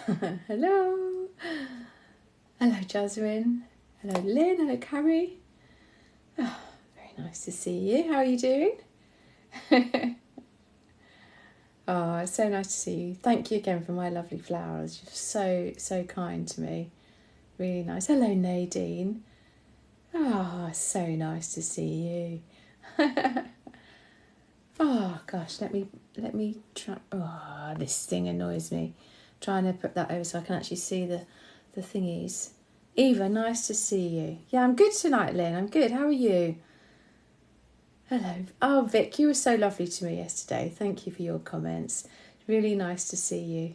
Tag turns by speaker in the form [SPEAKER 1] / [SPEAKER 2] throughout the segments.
[SPEAKER 1] Hello. Hello, Jasmine. Hello, Lynn. Hello, Carrie. Oh, very nice to see you. How are you doing? Oh, it's so nice to see you. Thank you again for my lovely flowers. You're so kind to me. Really nice. Hello, Nadine. Oh, so nice to see you. Oh gosh, let me try. Oh, this thing annoys me. Trying to put that over so I can actually see the thingies. Eva, nice to see you. Yeah, I'm good tonight, Lynn. I'm good. How are you? Hello. Oh, Vic, you were so lovely to me yesterday. Thank you for your comments. Really nice to see you.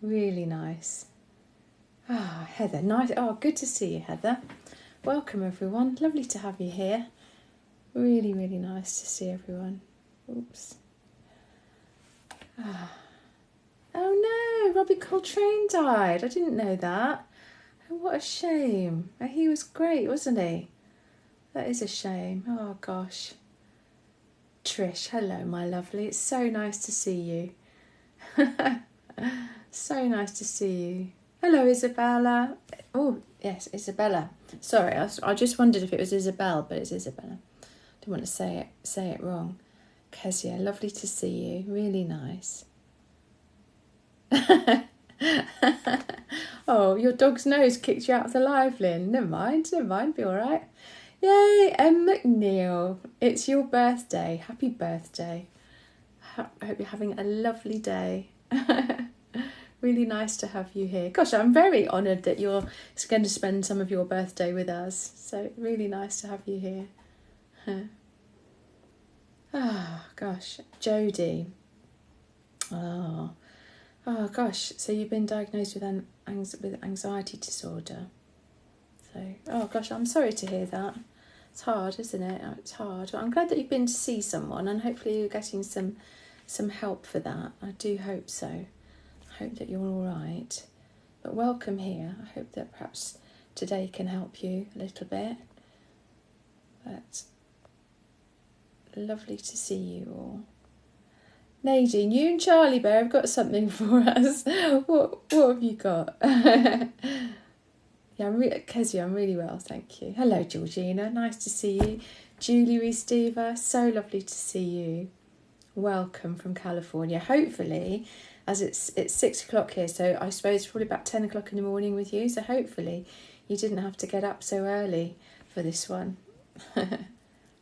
[SPEAKER 1] Really nice. Ah, Heather, nice. Oh, good to see you, Heather. Welcome, everyone. Lovely to have you here. Really, really nice to see everyone. Oops. Ah. Oh no, Robbie Coltrane died. I didn't know that. Oh, what a shame. Oh, he was great, wasn't he? That is a shame. Oh gosh. Trish, hello, my lovely. It's so nice to see you. So nice to see you. Hello, Isabella. Oh, yes, Isabella. Sorry, I just wondered if it was Isabel, but it's Isabella. Don't want to say it wrong. Kezia, lovely to see you. Really nice. Oh, your dog's nose kicked you out of the live, Lynn. Never mind, be all right. Yay, M. McNeil. It's your birthday. Happy birthday. I hope you're having a lovely day. Really nice to have you here. Gosh, I'm very honoured that you're going to spend some of your birthday with us. So really nice to have you here. Ah, gosh. Jodie. Oh gosh. So you've been diagnosed with anxiety disorder. So, oh gosh, I'm sorry to hear that. It's hard, isn't it? It's hard. But I'm glad that you've been to see someone, and hopefully you're getting some help for that. I do hope so. I hope that you're all right. But welcome here. I hope that perhaps today can help you a little bit. But lovely to see you all. Nadine, you and Charlie Bear have got something for us. What have you got? Yeah, Kezia, I'm really well, thank you. Hello, Georgina, nice to see you. Julie Resteva, so lovely to see you. Welcome from California. Hopefully, as it's 6 o'clock here, so I suppose it's probably about 10 o'clock in the morning with you, so hopefully you didn't have to get up so early for this one.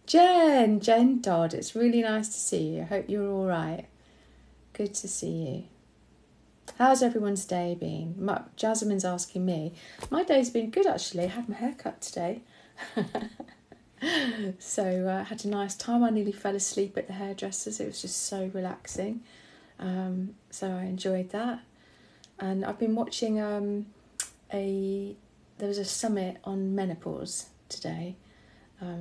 [SPEAKER 1] Jen Dodd, it's really nice to see you. I hope you're all right. Good to see you. How's everyone's day been? Jasmine's asking me. My day's been good, actually. I had my hair cut today. So I had a nice time. I nearly fell asleep at the hairdresser's. It was just so relaxing. So I enjoyed that. And I've been watching there was a summit on menopause today.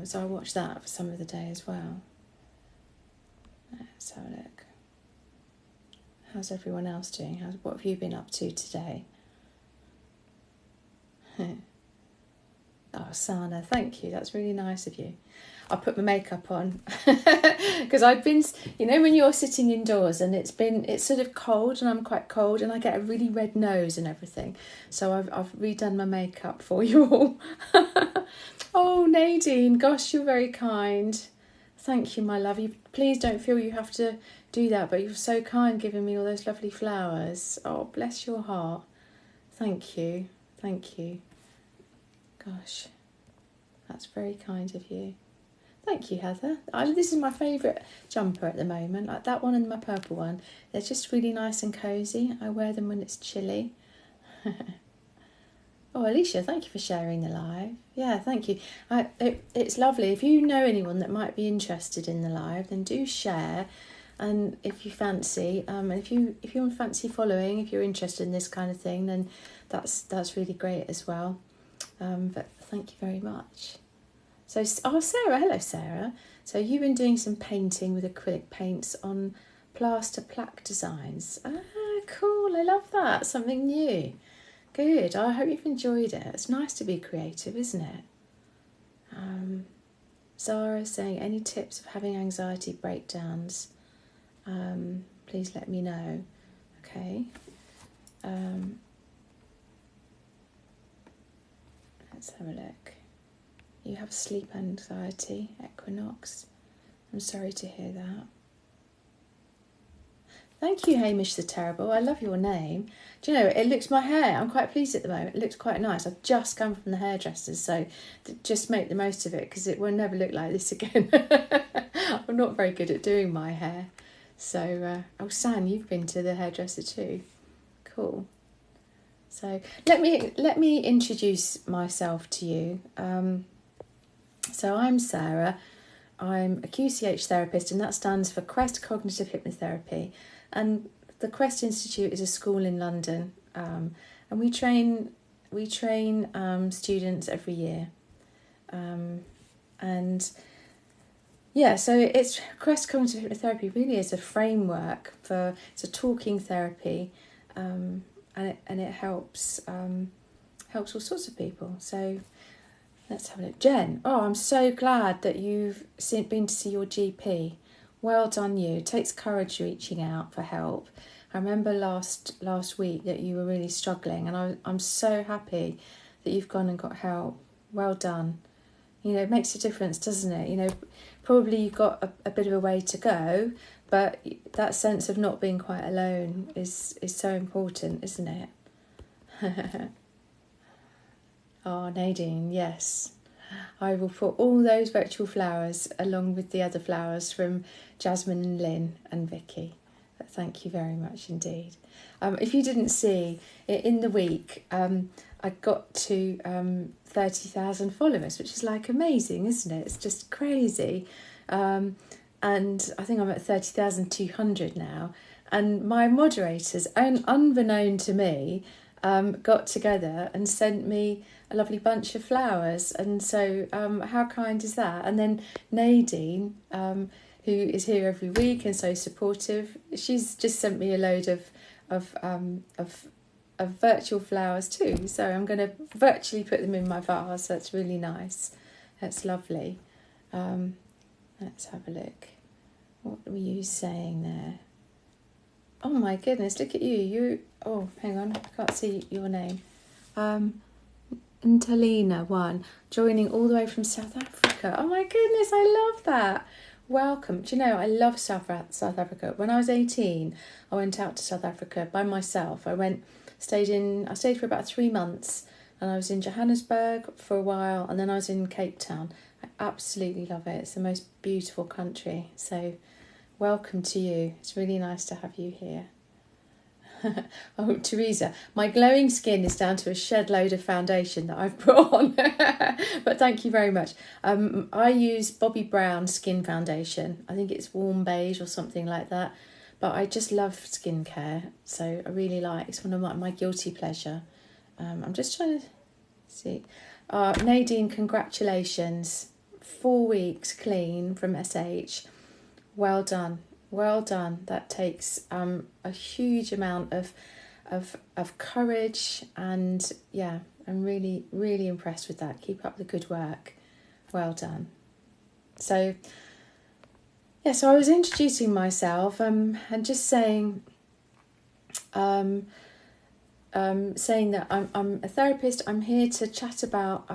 [SPEAKER 1] So I watched that for some of the day as well. Let's have a look. How's everyone else doing? What have you been up to today? Oh, Sana, thank you. That's really nice of you. I put my makeup on because I've been, when you're sitting indoors and it's sort of cold and I'm quite cold and I get a really red nose and everything. So I've redone my makeup for you all. Oh, Nadine, gosh, you're very kind. Thank you, my love. Please don't feel you have to do that, but you're so kind giving me all those lovely flowers. Oh, bless your heart. Thank you. Gosh, that's very kind of you. Thank you, Heather. This is my favourite jumper at the moment. Like that one and my purple one. They're just really nice and cosy. I wear them when it's chilly. Oh, Alicia, thank you for sharing the live. Yeah, thank you. It's lovely. If you know anyone that might be interested in the live, then do share. And if you fancy, if you fancy following, if you're interested in this kind of thing, then that's really great as well. But thank you very much. So, Sarah, hello, Sarah. So you've been doing some painting with acrylic paints on plaster plaque designs. Ah, cool. I love that. Something new. Good. I hope you've enjoyed it. It's nice to be creative, isn't it? Zara saying, any tips of having anxiety breakdowns? Please let me know. Okay. Let's have a look. You have sleep anxiety, Equinox. I'm sorry to hear that. Thank you, Hamish the Terrible. I love your name. Do you know, it looks my hair. I'm quite pleased at the moment. It looks quite nice. I've just come from the hairdressers, so just make the most of it because it will never look like this again. I'm not very good at doing my hair. So, oh, San, you've been to the hairdresser too. Cool. So let me introduce myself to you. So I'm Sarah. I'm a QCH therapist, and that stands for Quest Cognitive Hypnotherapy. And the Quest Institute is a school in London, and we train students every year. And yeah, so it's Quest Cognitive Hypnotherapy really is a framework it's a talking therapy, and it helps all sorts of people. So let's have a look. Jen, I'm so glad that you've been to see your GP. Well done you. It takes courage reaching out for help. I remember last week that you were really struggling, and I'm so happy that you've gone and got help. Well done. You know, it makes a difference, doesn't it? You know, probably you've got a bit of a way to go, but that sense of not being quite alone is so important, isn't it? Oh, Nadine, yes. I will put all those virtual flowers along with the other flowers from Jasmine and Lynn and Vicky. But thank you very much indeed. If you didn't see, in the week, I got to 30,000 followers, which is like amazing, isn't it? It's just crazy. And I think I'm at 30,200 now. And my moderators, unbeknown to me, got together and sent me a lovely bunch of flowers. And so how kind is that? And then Nadine, who is here every week and so supportive, she's just sent me a load of virtual flowers too. So I'm going to virtually put them in my vase. That's really nice. That's lovely. Let's have a look. What were you saying there? Oh my goodness, look at you. Hang on, I can't see your name. Ntalina, joining all the way from South Africa. Oh my goodness, I love that. Welcome. Do you know, I love South Africa. When I was 18, I went out to South Africa by myself. I stayed for about 3 months, and I was in Johannesburg for a while, and then I was in Cape Town. I absolutely love it. It's the most beautiful country. So welcome to you. It's really nice to have you here. Oh, Teresa, my glowing skin is down to a shed load of foundation that I've put on. But thank you very much. I use Bobbi Brown skin foundation. I think it's warm beige or something like that. But I just love skincare. So I really it's one of my guilty pleasure. I'm just trying to see. Nadine, congratulations. 4 weeks clean from SH. Well done. Well done. That takes a huge amount of courage, and yeah, I'm really, really impressed with that. Keep up the good work. Well done. So I was introducing myself and just saying that I'm a therapist. I'm here to chat about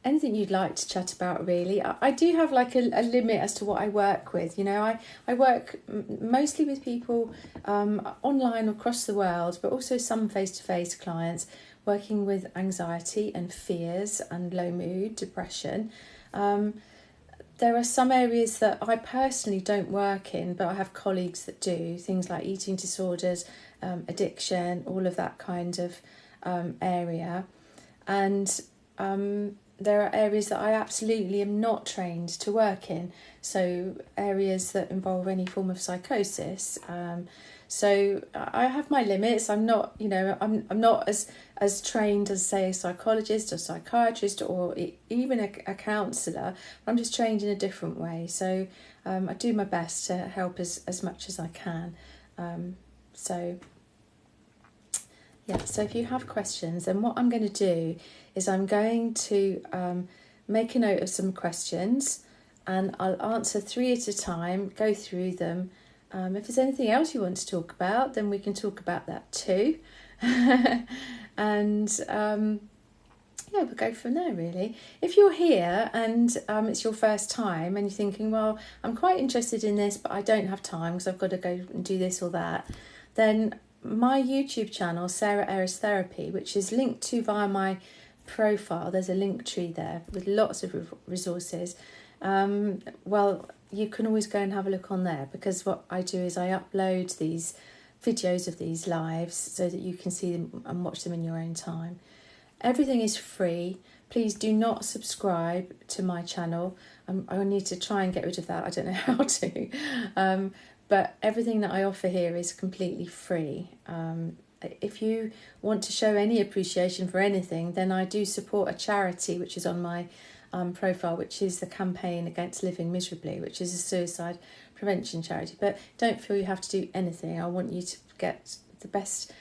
[SPEAKER 1] anything you'd like to chat about, really. I do have like a limit as to what I work with. You know, I work mostly with people online across the world, but also some face-to-face clients working with anxiety and fears and low mood, depression. There are some areas that I personally don't work in, but I have colleagues that do, things like eating disorders, addiction, all of that kind of area. And there are areas that I absolutely am not trained to work in. So areas that involve any form of psychosis. So I have my limits. I'm not, I'm not as trained as, say, a psychologist or psychiatrist or even a counsellor. I'm just trained in a different way. So I do my best to help as much as I can. So if you have questions, then what I'm going to do is I'm going to make a note of some questions, and I'll answer 3 at a time, go through them. If there's anything else you want to talk about, then we can talk about that too. And yeah, we'll go from there really. If you're here and it's your first time and you're thinking, well, I'm quite interested in this, but I don't have time because I've got to go and do this or that, then my YouTube channel, Sarah Eris Therapy, which is linked to via my profile, there's a link tree there with lots of resources. Well, you can always go and have a look on there, because what I do is I upload these videos of these lives so that you can see them and watch them in your own time. Everything is free. Please do not subscribe to my channel. I need to try and get rid of that. I don't know how to. But everything that I offer here is completely free. If you want to show any appreciation for anything, then I do support a charity which is on my profile, which is the Campaign Against Living Miserably, which is a suicide prevention charity. But don't feel you have to do anything. I want you to get the best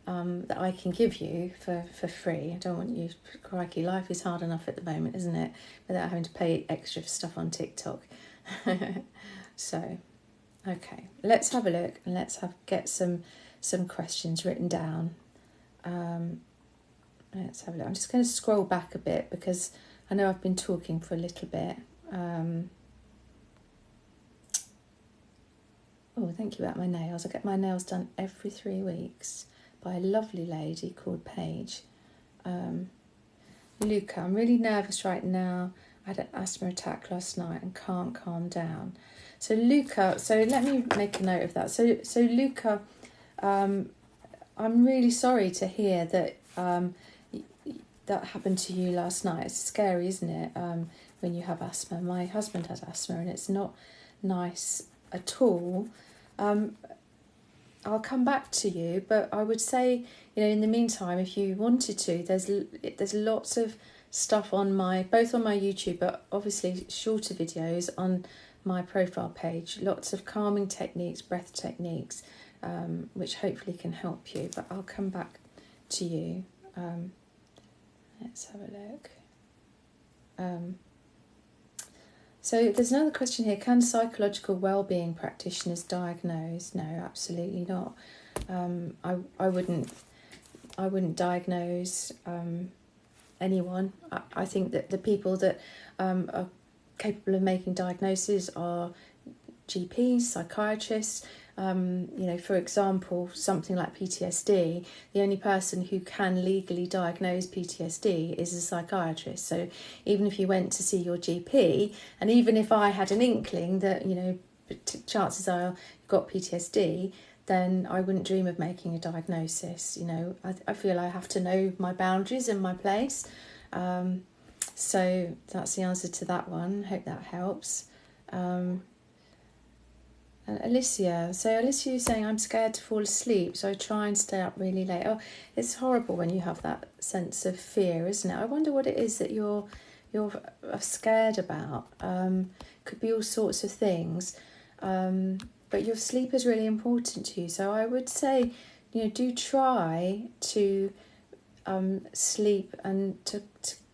[SPEAKER 1] that I can give you for free. I don't want you, crikey, life is hard enough at the moment, isn't it, without having to pay extra for stuff on TikTok. So, okay, let's have a look and let's get some questions written down. Let's have a look. I'm just going to scroll back a bit because I know I've been talking for a little bit. Oh, thank you about my nails. I get my nails done every 3 weeks by a lovely lady called Paige. Luca, I'm really nervous right now. I had an asthma attack last night and can't calm down. So Luca, so let me make a note of that. So Luca, I'm really sorry to hear that that happened to you last night. It's scary, isn't it, when you have asthma? My husband has asthma and it's not nice at all. I'll come back to you, but I would say, in the meantime, if you wanted to, there's lots of stuff on both on my YouTube, but obviously shorter videos on my profile page. Lots of calming techniques, breath techniques, which hopefully can help you. But I'll come back to you. Let's have a look. So there's another question here. Can psychological well-being practitioners diagnose? No, absolutely not. I wouldn't diagnose anyone. I think that the people that are capable of making diagnoses are GPs, psychiatrists. For example, something like PTSD, the only person who can legally diagnose PTSD is a psychiatrist. So even if you went to see your GP, and even if I had an inkling that, chances are you've got PTSD, then I wouldn't dream of making a diagnosis. I feel I have to know my boundaries and my place. So that's the answer to that one. Hope that helps. And Alicia is saying, I'm scared to fall asleep, so I try and stay up really late. Oh, it's horrible when you have that sense of fear, isn't it? I wonder what it is that you're scared about. Could be all sorts of things, but your sleep is really important to you. So I would say, do try to sleep and to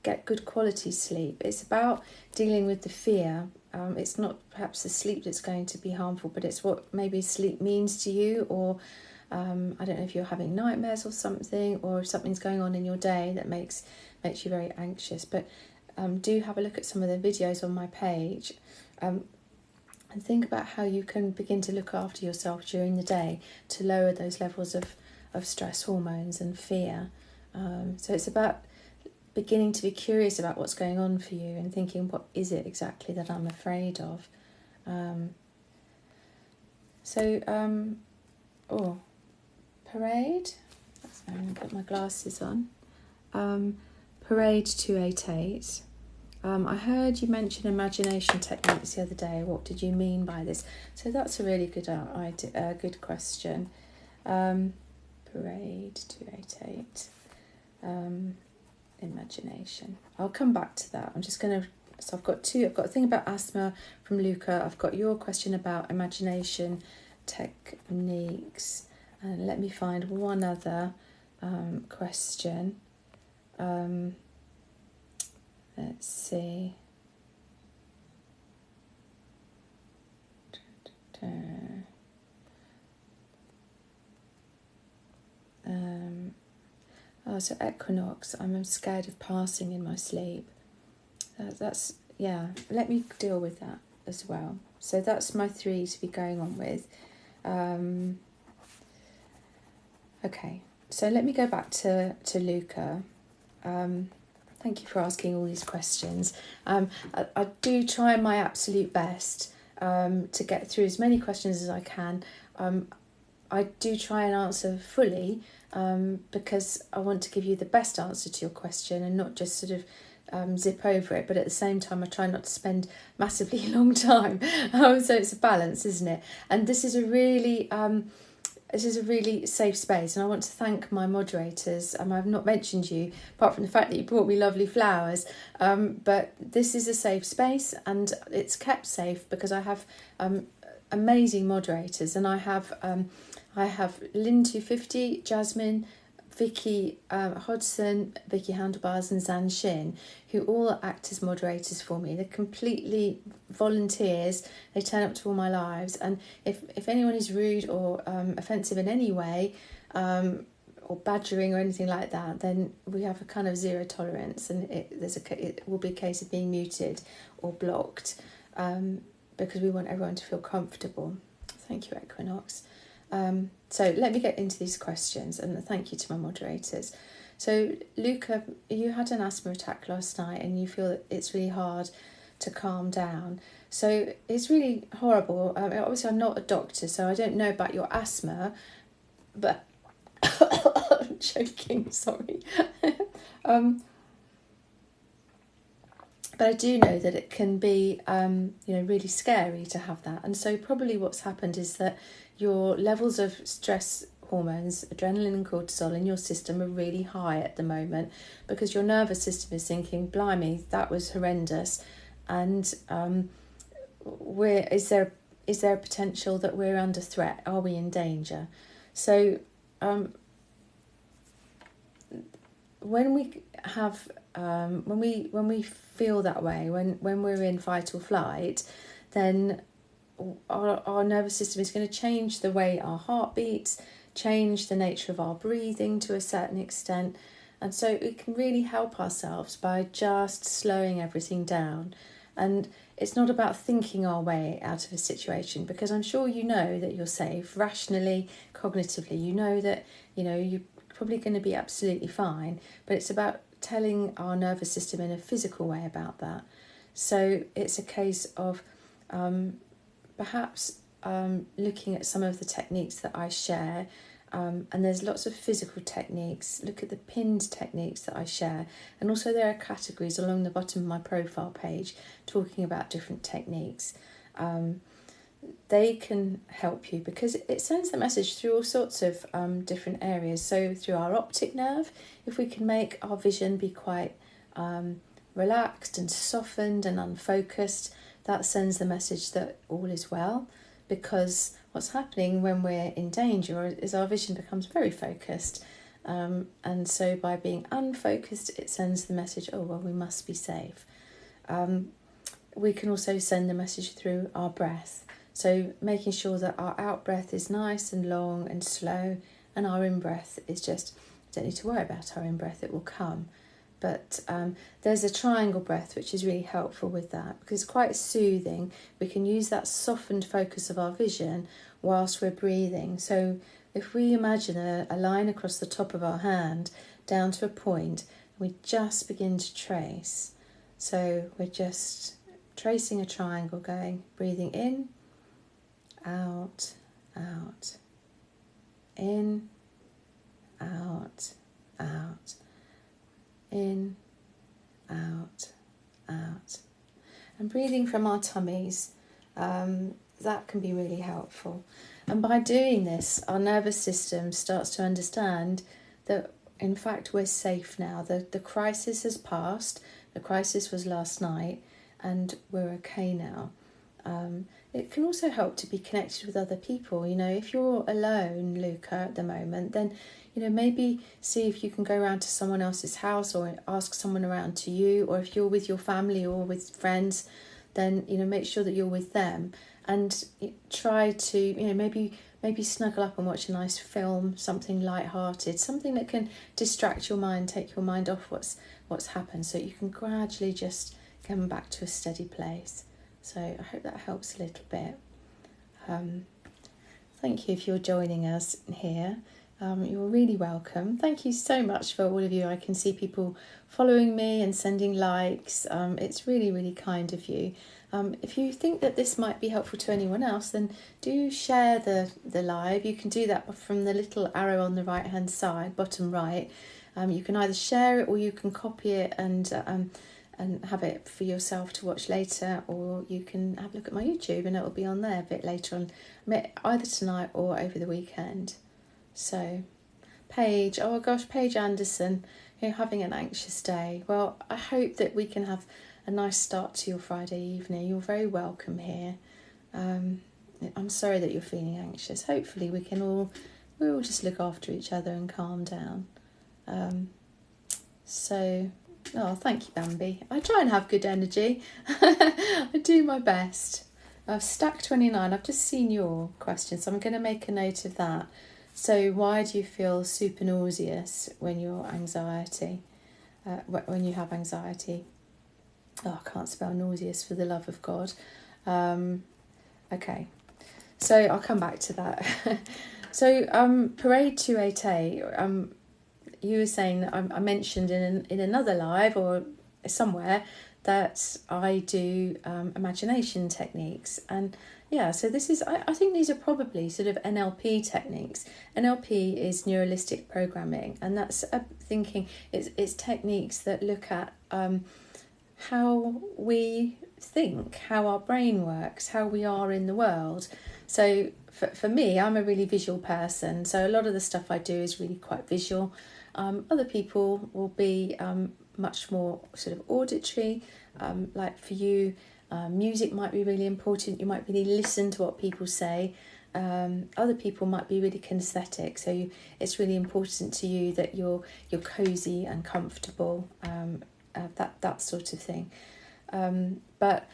[SPEAKER 1] get good quality sleep. It's about dealing with the fear. It's not perhaps the sleep that's going to be harmful, but it's what maybe sleep means to you, or I don't know if you're having nightmares or something, or if something's going on in your day that makes you very anxious. But do have a look at some of the videos on my page, and think about how you can begin to look after yourself during the day to lower those levels of stress hormones and fear. So it's about beginning to be curious about what's going on for you and thinking, what is it exactly that I'm afraid of? Parade. I'm going to put my glasses on. Parade 288. I heard you mention imagination techniques the other day. What did you mean by this? So that's a really good idea, good question. Parade 288. Imagination. I'll come back to that. I'm just going to. So I've got a thing about asthma from Luca. I've got your question about imagination techniques, and let me find one other question. Let's see. So Equinox, I'm scared of passing in my sleep. That's, yeah, let me deal with that as well. So that's my 3 to be going on with. Okay, so let me go back to Luca. Thank you for asking all these questions. I do try my absolute best to get through as many questions as I can. I do try and answer fully because I want to give you the best answer to your question and not just sort of zip over it, but at the same time I try not to spend massively long time. So it's a balance, isn't it? And this is a really safe space, and I want to thank my moderators. I've not mentioned you, apart from the fact that you brought me lovely flowers, but this is a safe space, and it's kept safe because I have amazing moderators, and I have Lynn250, Jasmine, Vicky Hodgson, Vicky Handlebars and Zan Shin, who all act as moderators for me. They're completely volunteers. They turn up to all my lives, and if anyone is rude or offensive in any way, or badgering or anything like that, then we have a kind of zero tolerance, and it will be a case of being muted or blocked, because we want everyone to feel comfortable. Thank you, Equinox. So let me get into these questions, and thank you to my moderators. So Luca, you had an asthma attack last night and you feel that it's really hard to calm down. So it's really horrible. Obviously I'm not a doctor, so I don't know about your asthma, but I'm joking, sorry. But I do know that it can be, really scary to have that. And so probably what's happened is that your levels of stress hormones, adrenaline and cortisol in your system are really high at the moment because your nervous system is thinking, blimey, that was horrendous. And is there a potential that we're under threat? Are we in danger? So when we have when we feel that way, when we're in fight or flight, then our nervous system is going to change the way our heart beats, change the nature of our breathing to a certain extent, and so we can really help ourselves by just slowing everything down. And it's not about thinking our way out of a situation, because I'm sure you know that you're safe rationally, cognitively. You know that you're probably going to be absolutely fine, but it's about telling our nervous system in a physical way about that. So it's a case of perhaps looking at some of the techniques that I share, and there's lots of physical techniques. Look at the pinned techniques that I share, and also there are categories along the bottom of my profile page talking about different techniques. They can help you because it sends the message through all sorts of different areas. So through our optic nerve, if we can make our vision be quite relaxed and softened and unfocused, that sends the message that all is well, because what's happening when we're in danger is our vision becomes very focused, and so by being unfocused it sends the message, oh well, we must be safe. We can also send the message through our breath, so making sure that our out breath is nice and long and slow, and our in breath is just, don't need to worry about our in breath, it will come. But there's a triangle breath which is really helpful with that because it's quite soothing. We can use that softened focus of our vision whilst we're breathing. So if we imagine a line across the top of our hand down to a point, we just begin to trace. So we're just tracing a triangle, going, breathing in, out, out, in, out, out. In, out, out. And breathing from our tummies, that can be really helpful. And by doing this, our nervous system starts to understand that, in fact, we're safe now. The crisis has passed. The crisis was last night, and we're okay now. It can also help to be connected with other people. If you're alone, Luca, at the moment, then maybe see if you can go around to someone else's house or ask someone around to you, or if you're with your family or with friends, then make sure that you're with them and try to maybe maybe snuggle up and watch a nice film, something light-hearted, something that can distract your mind, take your mind off what's happened, so you can gradually just come back to a steady place. So I hope that helps a little bit. Thank you if you're joining us here. You're really welcome. Thank you so much for all of you. I can see people following me and sending likes. It's really, really kind of you. If you think that this might be helpful to anyone else, then do share the live. You can do that from the little arrow on the right hand side, bottom right. You can either share it or you can copy it and have it for yourself to watch later, or you can have a look at my YouTube and it will be on there a bit later on, either tonight or over the weekend. So, Paige, oh gosh, Paige Anderson, you're having an anxious day. Well, I hope that we can have a nice start to your Friday evening. You're very welcome here. I'm sorry that you're feeling anxious. Hopefully we'll just look after each other and calm down. Oh, thank you, Bambi. I try and have good energy. I do my best. Stack 29, I've just seen your question, so I'm going to make a note of that. So why do you feel super nauseous when you have anxiety? Oh, I can't spell nauseous for the love of God. Okay, so I'll come back to that. So Parade 288, you were saying that I mentioned in another live or somewhere that I do imagination techniques, and yeah, so this is I think these are probably sort of NLP techniques. NLP is neuralistic programming, and that's thinking. It's techniques that look at how we think, how our brain works, how we are in the world. So for me, I'm a really visual person, so a lot of the stuff I do is really quite visual. Other people will be much more sort of auditory. Like for you, music might be really important. You might really listen to what people say. Other people might be really kinesthetic, so it's really important to you that you're cozy and comfortable, that sort of thing. But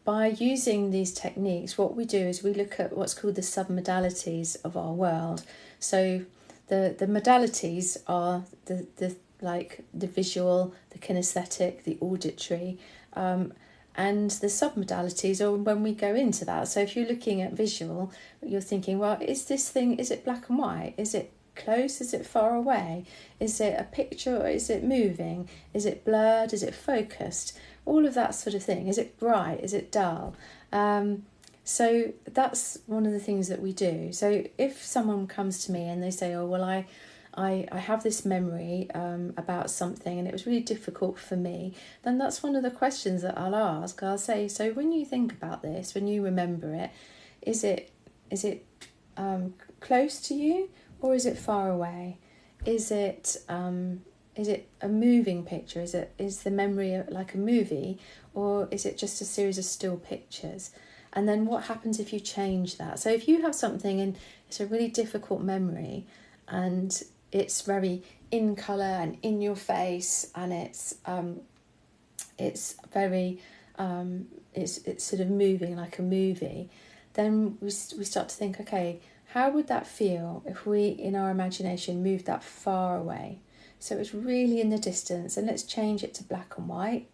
[SPEAKER 1] by using these techniques, what we do is we look at what's called the submodalities of our world. So the modalities are the visual, the kinesthetic, the auditory, and the submodalities are when we go into that. So if you're looking at visual, you're thinking, well, is it black and white? Is it close? Is it far away? Is it a picture or is it moving? Is it blurred? Is it focused? All of that sort of thing. Is it bright? Is it dull? So that's one of the things that we do. So if someone comes to me and they say, oh, well, I have this memory about something and it was really difficult for me, then that's one of the questions that I'll ask. I'll say, so when you think about this, when you remember it, is it close to you or is it far away? Is it a moving picture? Is the memory like a movie, or is it just a series of still pictures? And then what happens if you change that? So if you have something and it's a really difficult memory and it's very in colour and in your face, and it's very it's sort of moving like a movie, then we start to think, okay, how would that feel if we in our imagination moved that far away? So it's really in the distance, and let's change it to black and white,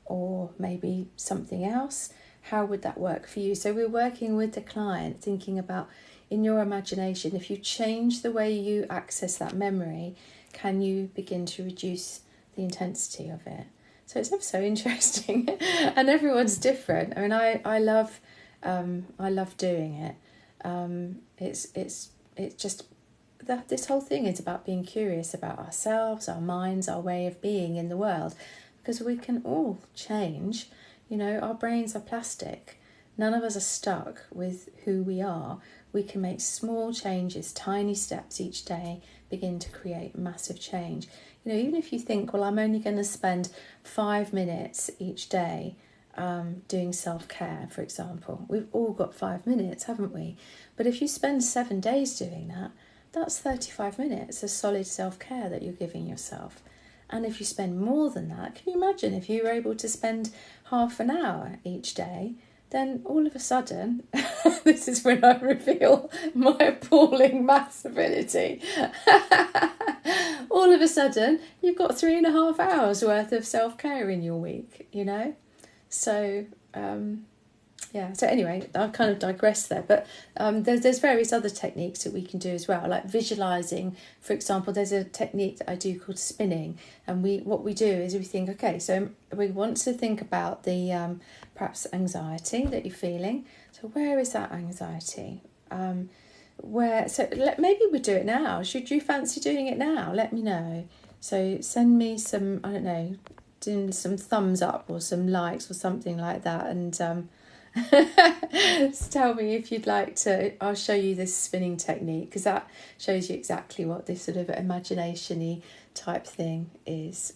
[SPEAKER 1] or maybe something else. How would that work for you? So we're working with the client, thinking about, in your imagination, if you change the way you access that memory, can you begin to reduce the intensity of it? So it's ever so interesting, and everyone's different. I mean, I love doing it. It's just that this whole thing is about being curious about ourselves, our minds, our way of being in the world, because we can all change. You know, our brains are plastic. None of us are stuck with who we are. We can make small changes, tiny steps each day, begin to create massive change. You know, even if you think, well, I'm only going to spend 5 minutes each day doing self-care, for example. We've all got 5 minutes, haven't we? But if you spend 7 days doing that, that's 35 minutes of solid self-care that you're giving yourself. And if you spend more than that, can you imagine if you were able to spend half an hour each day, then all of a sudden, this is when I reveal my appalling maths ability. All of a sudden, you've got 3.5 hours worth of self-care in your week, you know? So, so anyway, I kind of digressed there, but there's various other techniques that we can do as well, like visualizing. For example, there's a technique that I do called spinning, and what we do is we think, okay, so we want to think about the perhaps anxiety that you're feeling. So where is that anxiety? Maybe we do it now. Should you fancy doing it now? Let me know. So send me some, I don't know, doing some thumbs up or some likes or something like that, and just tell me if you'd like to. I'll show you this spinning technique, because that shows you exactly what this sort of imagination-y type thing is.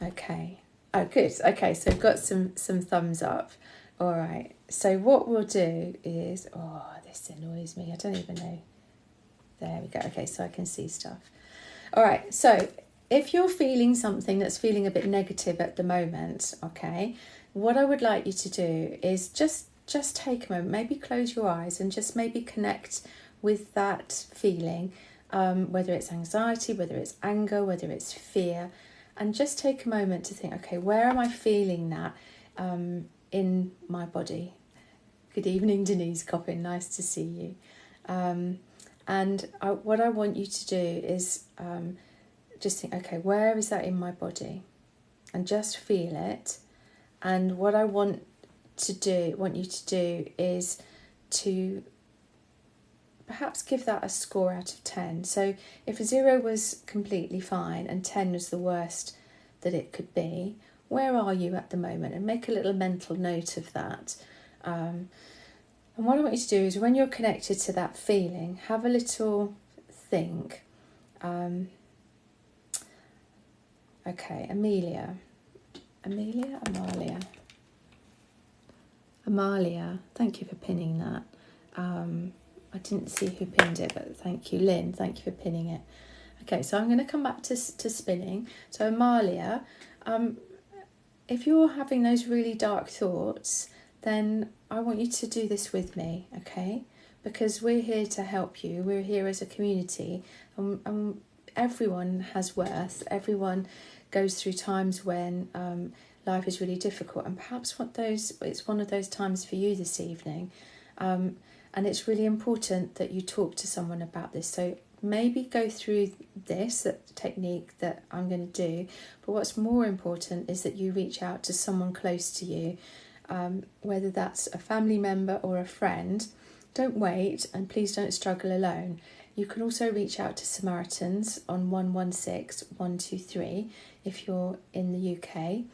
[SPEAKER 1] Okay. Oh, good. Okay, so I've got some thumbs up. All right. So what we'll do is, this annoys me. I don't even know. There we go. Okay, so I can see stuff. All right. So if you're feeling something that's feeling a bit negative at the moment, okay, what I would like you to do is just take a moment, maybe close your eyes and just maybe connect with that feeling, whether it's anxiety, whether it's anger, whether it's fear, and just take a moment to think, okay, where am I feeling that in my body? Good evening, Denise Coppin, nice to see you. What I want you to do is just think, okay, where is that in my body? And just feel it. And what I want you to do is to perhaps give that a score out of 10. So if a 0 was completely fine and 10 was the worst that it could be, where are you at the moment? And make a little mental note of that. And what I want you to do is, when you're connected to that feeling, have a little think. Okay, Amalia, thank you for pinning that. I didn't see who pinned it, but thank you, Lynn. Thank you for pinning it. Okay, so I'm going to come back to spinning. So Amalia, if you're having those really dark thoughts, then I want you to do this with me, okay? Because we're here to help you. We're here as a community, and everyone has worth. Everyone goes through times when life is really difficult, and perhaps it's one of those times for you this evening, and it's really important that you talk to someone about this. So maybe go through this technique that I'm going to do, but what's more important is that you reach out to someone close to you, whether that's a family member or a friend. Don't wait, and please don't struggle alone. You can also reach out to Samaritans on 116 123 if you're in the UK.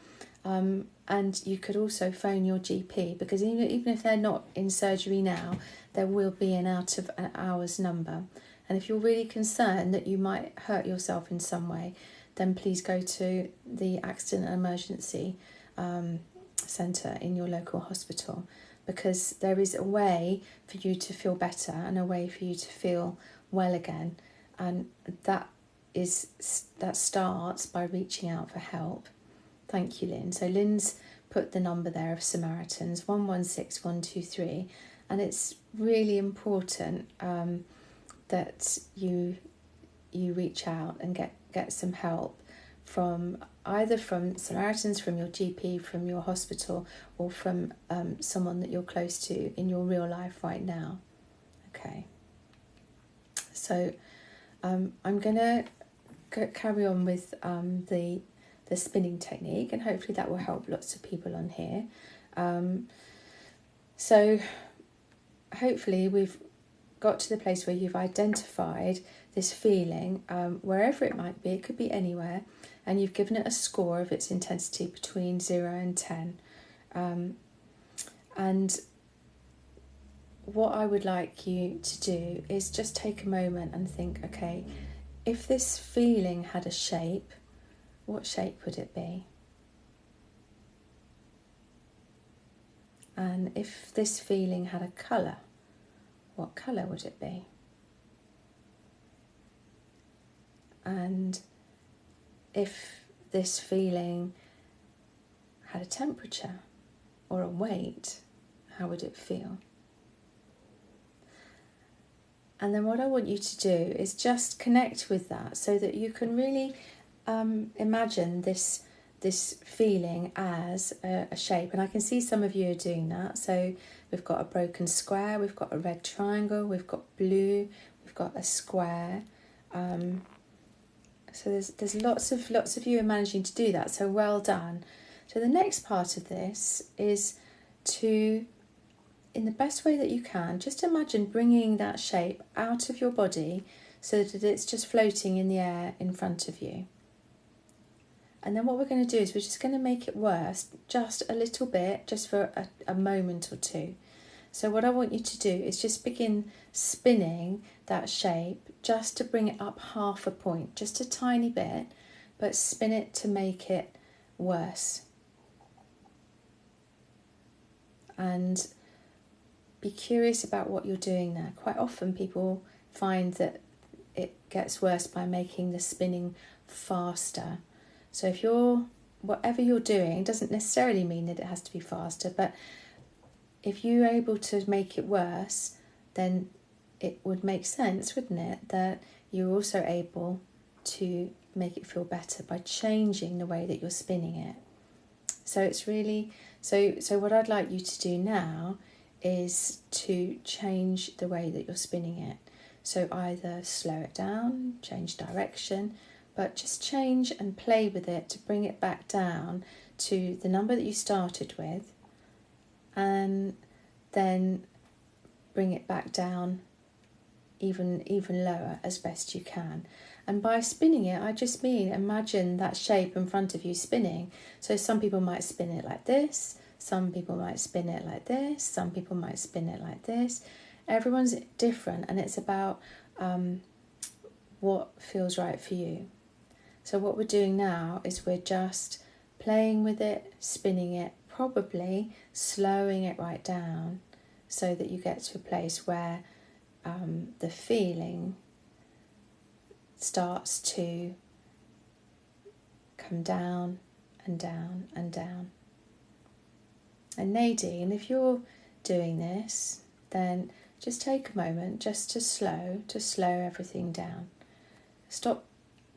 [SPEAKER 1] And you could also phone your GP, because even if they're not in surgery now, there will be an out of an hours number. And if you're really concerned that you might hurt yourself in some way, then please go to the accident and emergency centre in your local hospital, because there is a way for you to feel better and a way for you to feel well again, and that starts by reaching out for help. Thank you, Lynn. So Lynn's put the number there of Samaritans, 116 123, and it's really important that you reach out and get some help from either from Samaritans, from your GP, from your hospital, or from someone that you're close to in your real life right now. Okay. So I'm going to carry on with the spinning technique, and hopefully that will help lots of people on here. So hopefully we've got to the place where you've identified this feeling, wherever it might be. It could be anywhere, and you've given it a score of its intensity between 0 and 10. And what I would like you to do is just take a moment and think, okay, if this feeling had a shape, what shape would it be? And if this feeling had a colour, what colour would it be? And if this feeling had a temperature, or a weight, how would it feel? And then what I want you to do is just connect with that so that you can really imagine this feeling as a shape. And I can see some of you are doing that. So we've got a broken square, we've got a red triangle, we've got blue, we've got a square. So there's lots of you are managing to do that. So well done. So the next part of this is to, in the best way that you can, just imagine bringing that shape out of your body so that it's just floating in the air in front of you. And then what we're going to do is we're just going to make it worse just a little bit, just for a moment or two. So what I want you to do is just begin spinning that shape just to bring it up half a point, just a tiny bit, but spin it to make it worse. And be curious about what you're doing there. Quite often people find that it gets worse by making the spinning faster. So if whatever you're doing doesn't necessarily mean that it has to be faster, but if you're able to make it worse, then it would make sense, wouldn't it, that you're also able to make it feel better by changing the way that you're spinning it. So it's really, so what I'd like you to do now is to change the way that you're spinning it. So either slow it down, change direction, but just change and play with it to bring it back down to the number that you started with, and then bring it back down even lower as best you can. And by spinning it, I just mean imagine that shape in front of you spinning. So some people might spin it like this, some people might spin it like this, some people might spin it like this. Everyone's different, and it's about what feels right for you. So what we're doing now is we're just playing with it, spinning it, probably slowing it right down so that you get to a place where the feeling starts to come down and down and down. And Nadine, if you're doing this, then just take a moment just to slow everything down. Stop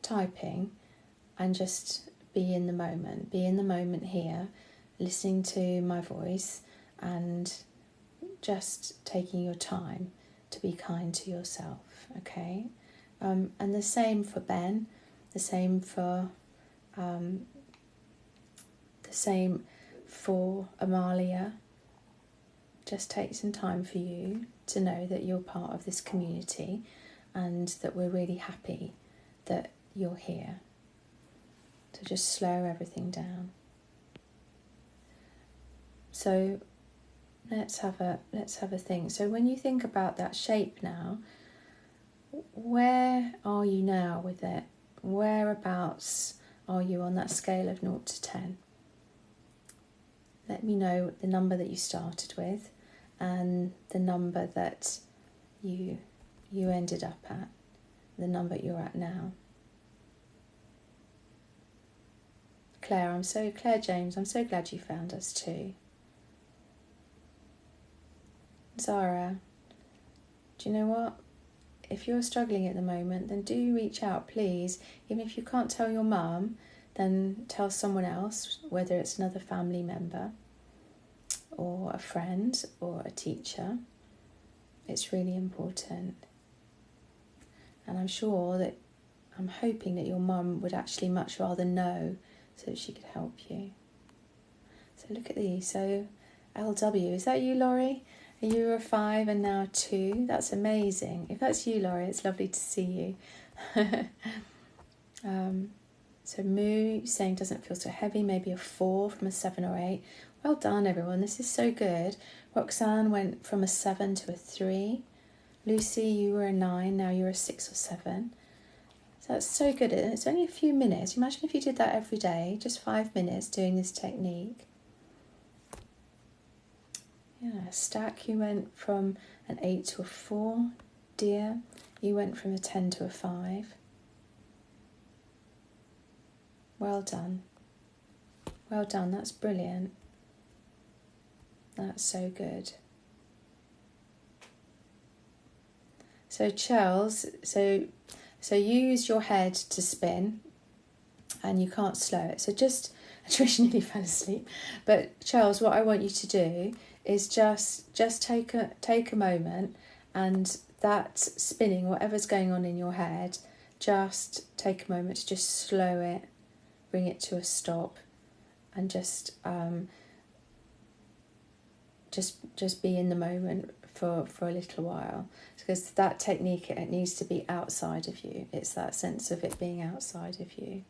[SPEAKER 1] typing and just be in the moment here, listening to my voice and just taking your time to be kind to yourself, okay? And the same for Ben, the same for Amalia. Just take some time for you to know that you're part of this community and that we're really happy that you're here. So just slow everything down. So let's have a think. So when you think about that shape now, where are you now with it? Whereabouts are you on that scale of 0 to 10? Let me know the number that you started with and the number that you ended up at, the number you're at now. Claire James, I'm so glad you found us too. Zara, do you know what? If you're struggling at the moment, then do reach out, please. Even if you can't tell your mum, then tell someone else, whether it's another family member or a friend or a teacher. It's really important. And I'm hoping that your mum would actually much rather know so that she could help you. So look at these. So LW, is that you, Laurie? You were a 5 and now a 2. That's amazing. If that's you, Laurie, it's lovely to see you. So Moo saying doesn't feel so heavy, maybe a 4 from a 7 or 8. Well done, everyone. This is so good. Roxanne went from a 7 to a 3. Lucy, you were a 9, now you're a 6 or 7. So that's so good. And it's only a few minutes. Imagine if you did that every day, just 5 minutes doing this technique. Yeah, Stack, you went from an 8 to a 4. Dear, you went from a 10 to a 5. Well done. Well done, that's brilliant. That's so good. So Charles, so use your head to spin, and you can't slow it. So just, Trish nearly fell asleep. But Charles, what I want you to do is just take a moment, and that spinning, whatever's going on in your head, just take a moment to just slow it, bring it to a stop, and just be in the moment for a little while. Because that technique, it needs to be outside of you. It's that sense of it being outside of you.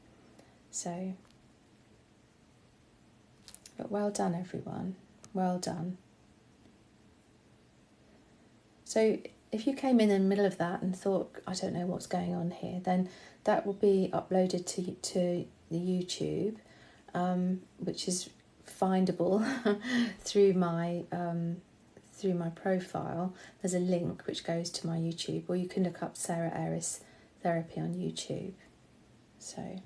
[SPEAKER 1] So, but well done, everyone. Well done. So if you came in the middle of that and thought, I don't know what's going on here, then that will be uploaded to the YouTube, which is findable through my profile. There's a link which goes to my YouTube, or you can look up Sarah Aris Therapy on YouTube. So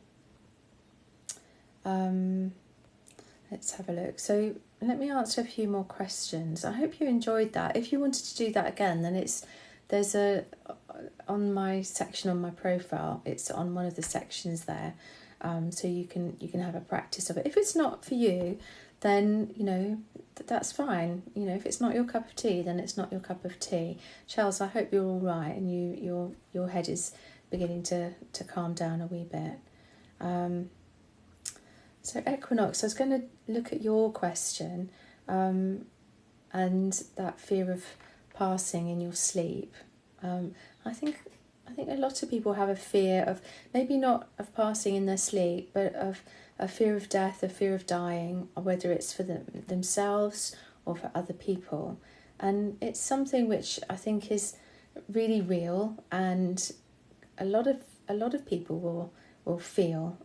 [SPEAKER 1] let's have a look. So let me answer a few more questions. I hope you enjoyed that. If you wanted to do that again, then there's on my section on my profile, it's on one of the sections there, so you can have a practice of it. If it's not for you, then that's fine. If it's not your cup of tea, then it's not your cup of tea. Charles, I hope you're all right and your head is beginning to calm down a wee bit. So Equinox, I was going to look at your question, and that fear of passing in your sleep. I think a lot of people have a fear of, maybe not of passing in their sleep, but of a fear of death, a fear of dying, or whether it's for themselves or for other people. And it's something which I think is really real, and a lot of people will feel.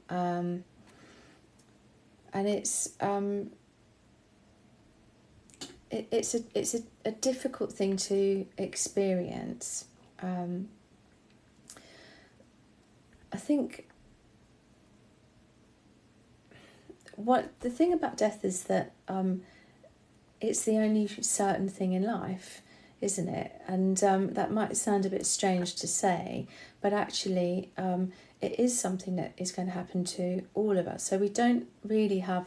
[SPEAKER 1] And it's a difficult thing to experience. I think the thing about death is that it's the only certain thing in life, isn't it? And that might sound a bit strange to say, but actually it is something that is going to happen to all of us. So we don't really have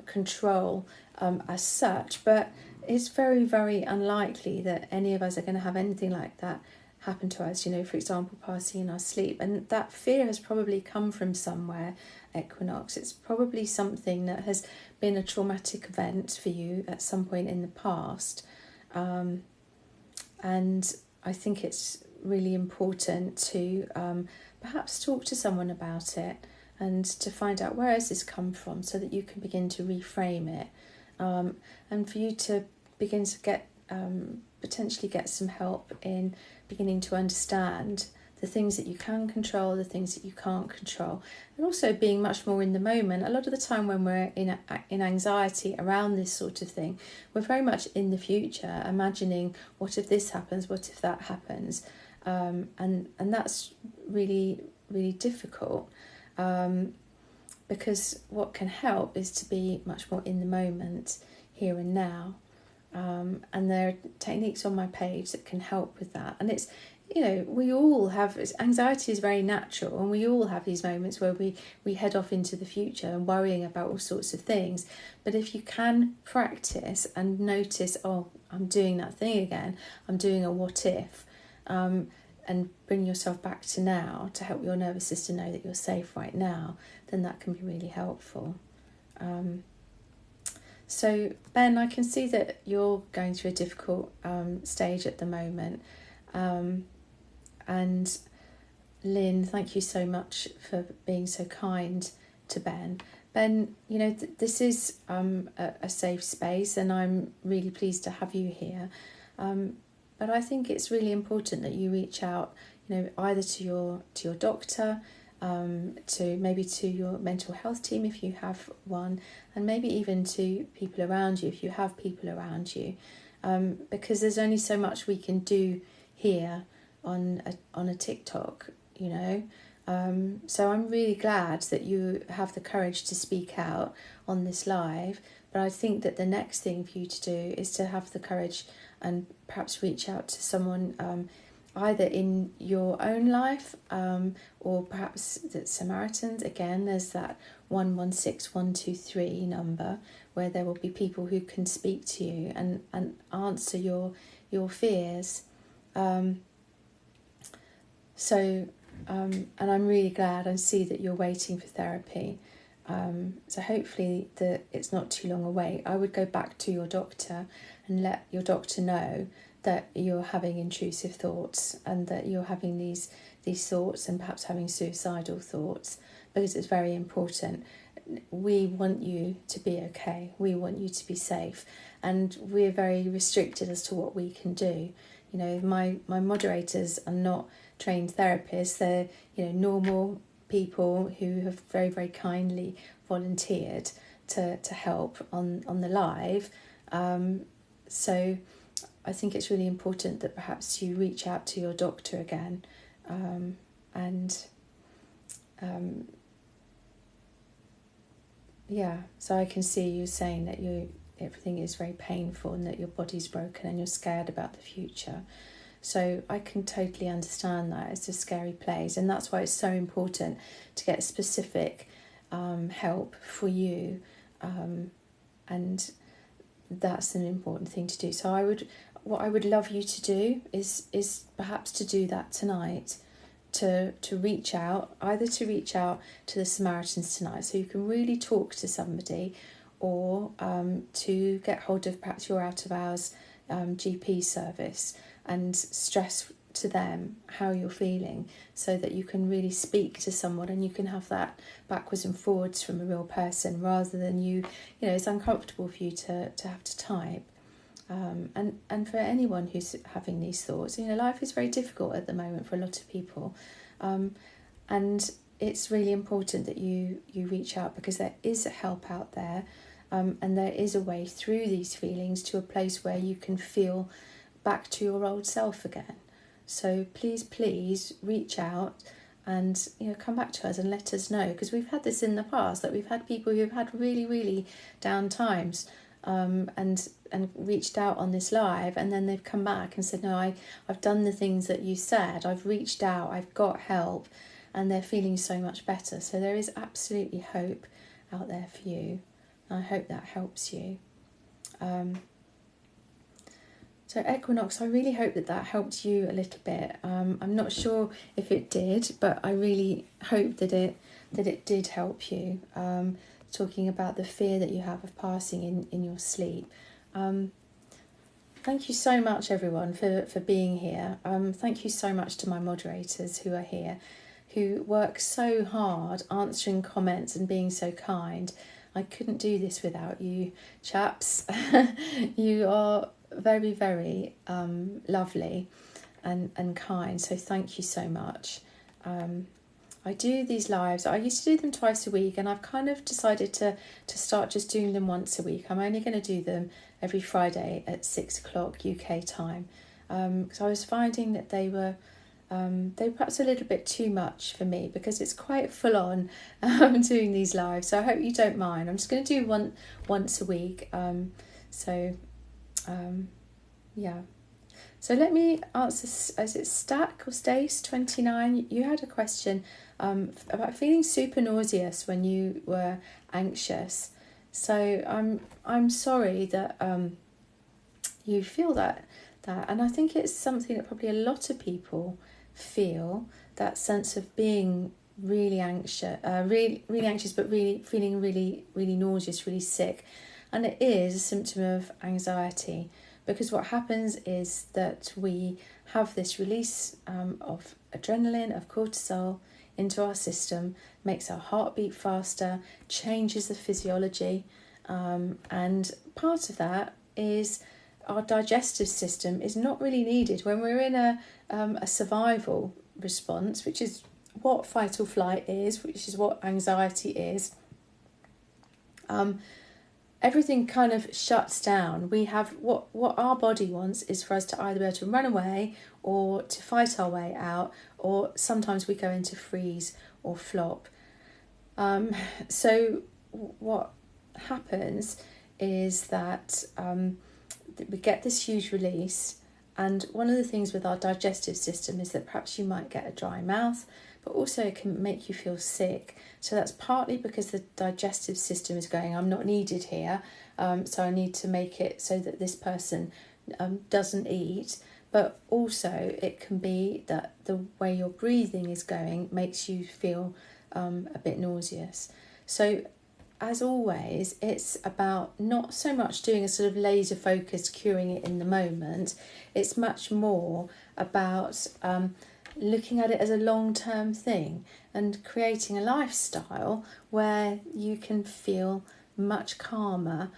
[SPEAKER 1] control as such, but it's very, very unlikely that any of us are going to have anything like that happen to us, for example, passing in our sleep. And that fear has probably come from somewhere, Equinox. It's probably something that has been a traumatic event for you at some point in the past. And I think it's really important to perhaps talk to someone about it and to find out where has this come from, so that you can begin to reframe it, and for you to begin to get potentially get some help in beginning to understand the things that you can control, the things that you can't control, and also being much more in the moment. A lot of the time when we're in anxiety around this sort of thing, we're very much in the future, imagining what if this happens, what if that happens, and that's really, really difficult, because what can help is to be much more in the moment, here and now. And there are techniques on my page that can help with that. And it's, we all have, anxiety is very natural, and we all have these moments where we head off into the future and worrying about all sorts of things. But if you can practice and notice, oh, I'm doing that thing again, I'm doing a what if, and bring yourself back to now to help your nervous system know that you're safe right now, then that can be really helpful. So Ben, I can see that you're going through a difficult stage at the moment, and Lynn, thank you so much for being so kind to Ben. Ben, this is a safe space, and I'm really pleased to have you here. But I think it's really important that you reach out, either to your doctor, to your mental health team if you have one, and maybe even to people around you if you have people around you, because there's only so much we can do here on a TikTok, So I'm really glad that you have the courage to speak out on this live. But I think that the next thing for you to do is to have the courage and perhaps reach out to someone, either in your own life, or perhaps the Samaritans. Again, there's that 116123 number where there will be people who can speak to you and answer your fears. And I'm really glad and see that you're waiting for therapy. So hopefully that it's not too long a wait. I would go back to your doctor and let your doctor know that you're having intrusive thoughts and that you're having these thoughts and perhaps having suicidal thoughts, because it's very important. We want you to be okay. We want you to be safe, and we're very restricted as to what we can do. You know, my moderators are not trained therapists. They're, you know, normal people who have very, very kindly volunteered to help on the live. So I think it's really important that perhaps you reach out to your doctor again, so I can see you saying that everything is very painful and that your body's broken and you're scared about the future. So I can totally understand that. It's a scary place, and that's why it's so important to get specific help for you, and that's an important thing to do. So what I would love you to do is perhaps to do that tonight, to reach out to the Samaritans tonight, so you can really talk to somebody, or to get hold of perhaps your out of hours GP service and stress to them how you're feeling, so that you can really speak to someone and you can have that backwards and forwards from a real person, rather than you know, it's uncomfortable for you to have to type. And for anyone who's having these thoughts, you know, life is very difficult at the moment for a lot of people, and it's really important that you reach out, because there is help out there, and there is a way through these feelings to a place where you can feel back to your old self again. So please reach out and, you know, come back to us and let us know, because we've had this in the past, that we've had people who've had really, really down times, and reached out on this live, and then they've come back and said, no, I've done the things that you said, I've reached out, I've got help, and they're feeling so much better. So there is absolutely hope out there for you. I hope that helps you. So Equinox, I really hope that helped you a little bit. I'm not sure if it did, but I really hope that it did help you. Talking about the fear that you have of passing in your sleep. Thank you so much, everyone, for being here. Thank you so much to my moderators who are here, who work so hard answering comments and being so kind. I couldn't do this without you, chaps. You are very, very lovely and kind, so thank you so much. I do these lives, I used to do them twice a week, and I've kind of decided to start just doing them once a week. I'm only going to do them every Friday at 6 o'clock UK time, because I was finding that they were perhaps a little bit too much for me, because it's quite full on doing these lives. So I hope you don't mind. I'm just going to do one once a week. So let me answer. Is it Stack or Stace 29? You had a question about feeling super nauseous when you were anxious. So I'm sorry that you feel that, and I think it's something that probably a lot of people feel, that sense of being really anxious, really anxious, but really feeling really, really nauseous, really sick. And it is a symptom of anxiety, because what happens is that we have this release of adrenaline, of cortisol into our system, makes our heart beat faster, changes the physiology, and part of that is our digestive system is not really needed when we're in a survival response, which is what fight or flight is, which is what anxiety is. everything kind of shuts down. We have what our body wants is for us to either be able to run away or to fight our way out, or sometimes we go into freeze or flop. So what happens is that we get this huge release, and one of the things with our digestive system is that perhaps you might get a dry mouth, but also it can make you feel sick. So that's partly because the digestive system is going, I'm not needed here, so I need to make it so that this person doesn't eat. But also it can be that the way your breathing is going makes you feel a bit nauseous. So as always, it's about not so much doing a sort of laser focus curing it in the moment. It's much more about looking at it as a long-term thing and creating a lifestyle where you can feel much calmer,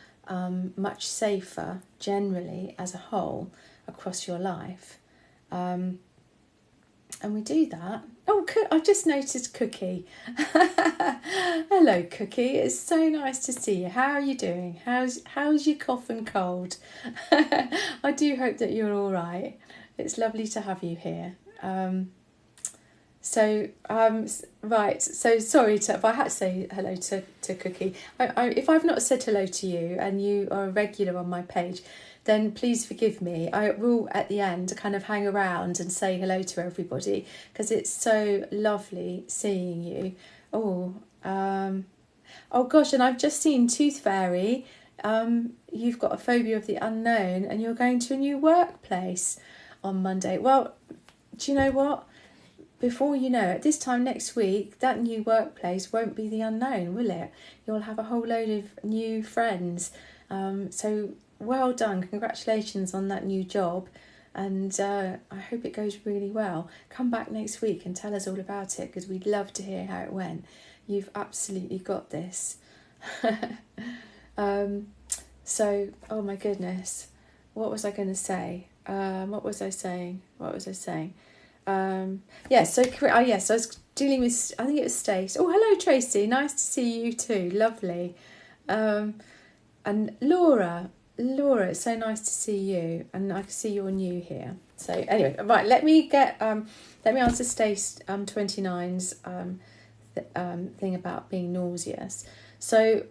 [SPEAKER 1] much safer generally as a whole across your life. And we do that. Oh, I've just noticed Cookie. Hello, Cookie. It's so nice to see you. How are you doing? How's your cough and cold? I do hope that you're all right. It's lovely to have you here. Right. So sorry if I had to say hello to Cookie. If I've not said hello to you and you are a regular on my page, then please forgive me. I will at the end kind of hang around and say hello to everybody because it's so lovely seeing you. Oh gosh, and I've just seen Tooth Fairy. You've got a phobia of the unknown and you're going to a new workplace on Monday. Well, do you know what? Before you know it, this time next week, that new workplace won't be the unknown, will it? You'll have a whole load of new friends. So well done. Congratulations on that new job. And I hope it goes really well. Come back next week and tell us all about it because we'd love to hear how it went. You've absolutely got this. So, oh my goodness. What was I going to say? What was I saying? Yes, I was dealing with, I think it was Stace. Oh, hello, Tracy. Nice to see you too. Lovely. And Laura, it's so nice to see you. And I can see you're new here. So anyway, right, let me answer Stace 29's thing about being nauseous. So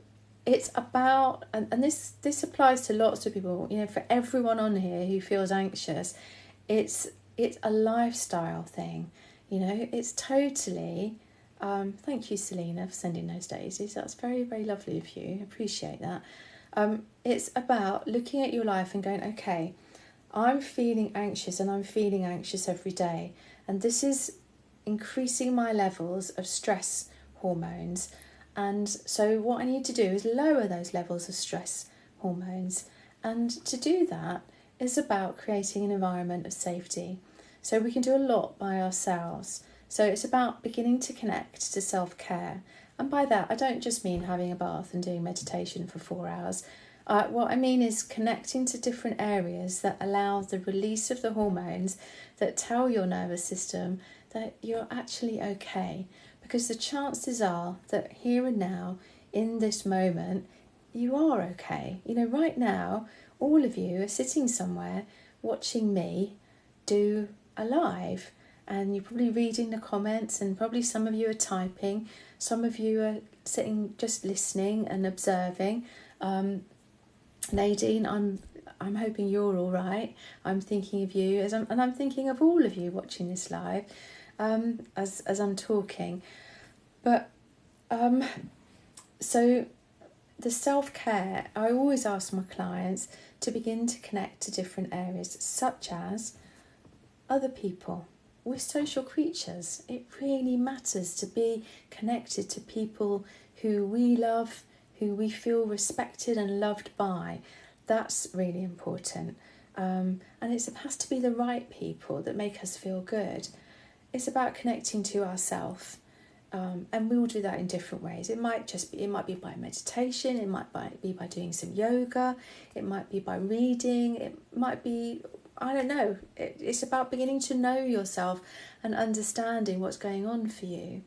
[SPEAKER 1] it's about, and this applies to lots of people, for everyone on here who feels anxious, it's a lifestyle thing, it's totally, thank you, Selena, for sending those daisies. That's very, very lovely of you. I appreciate that. It's about looking at your life and going, okay, I'm feeling anxious and I'm feeling anxious every day. And this is increasing my levels of stress hormones. And so what I need to do is lower those levels of stress hormones. And to do that is about creating an environment of safety. So we can do a lot by ourselves. So it's about beginning to connect to self-care. And by that, I don't just mean having a bath and doing meditation for 4 hours. What I mean is connecting to different areas that allow the release of the hormones that tell your nervous system that you're actually okay. Because the chances are that here and now, in this moment, you are okay. Right now, all of you are sitting somewhere watching me do a live, and you're probably reading the comments, and probably some of you are typing, some of you are sitting just listening and observing. Nadine, I'm hoping you're all right. I'm thinking of you and I'm thinking of all of you watching this live as I'm talking. But so the self-care, I always ask my clients to begin to connect to different areas, such as other people. We're social creatures. It really matters to be connected to people who we love, who we feel respected and loved by. That's really important. And it has to be the right people that make us feel good. It's about connecting to ourselves. And we'll do that in different ways. It might be by meditation, it might be by doing some yoga, it might be by reading, it might be, I don't know. It's about beginning to know yourself and understanding what's going on for you.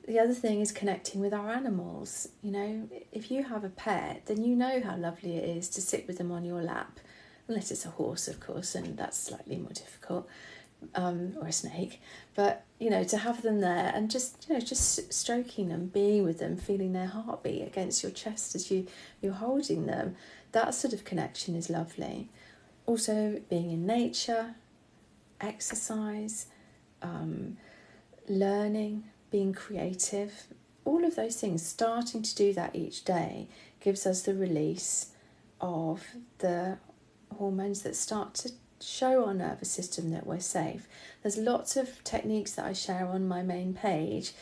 [SPEAKER 1] the other thing is connecting with our animals. If you have a pet, then you know how lovely it is to sit with them on your lap, unless it's a horse, of course, and that's slightly more difficult, or a snake. But to have them there and just stroking them, being with them, feeling their heartbeat against your chest as you're holding them, that sort of connection is lovely. Also, being in nature, exercise, learning, being creative, all of those things, starting to do that each day gives us the release of the hormones that start to show our nervous system that we're safe. There's lots of techniques that I share on my main page.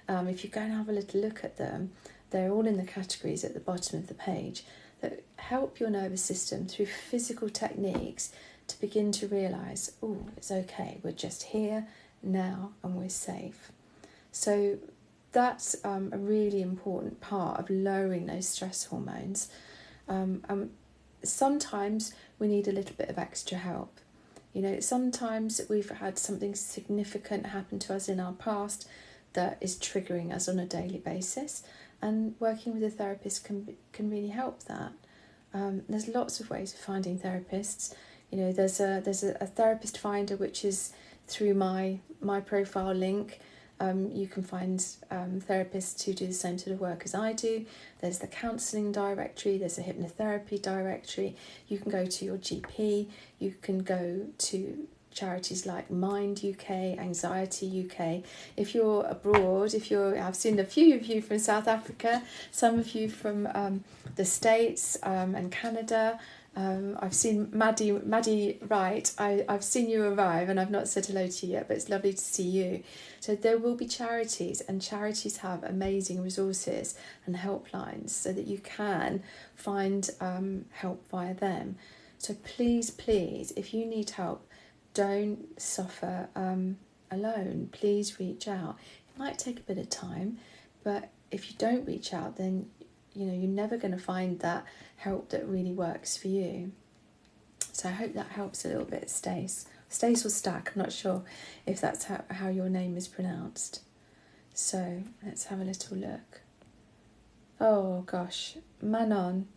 [SPEAKER 1] If you go and have a little look at them, they're all in the categories at the bottom of the page that help your nervous system through physical techniques to begin to realise, oh, it's okay, we're just here now and we're safe. So that's a really important part of lowering those stress hormones. Sometimes we need a little bit of extra help. Sometimes we've had something significant happen to us in our past that is triggering us on a daily basis, and working with a therapist can really help that. There's lots of ways of finding therapists. There's a therapist finder which is through my profile link. You can find therapists who do the same sort of work as I do. There's the counselling directory, there's a hypnotherapy directory. You can go to your GP, you can go to charities like Mind UK, Anxiety UK. If you're abroad, I've seen a few of you from South Africa, some of you from the States and Canada. I've seen Maddie Wright. I've seen you arrive and I've not said hello to you yet, but it's lovely to see you. So there will be charities, and charities have amazing resources and helplines so that you can find help via them. So please, if you need help, don't suffer alone. Please reach out. It might take a bit of time, but if you don't reach out, then you're never going to find that help that really works for you. So I hope that helps a little bit, Stace. Stace or Stack, I'm not sure if that's how your name is pronounced. So let's have a little look. Oh gosh, Manon.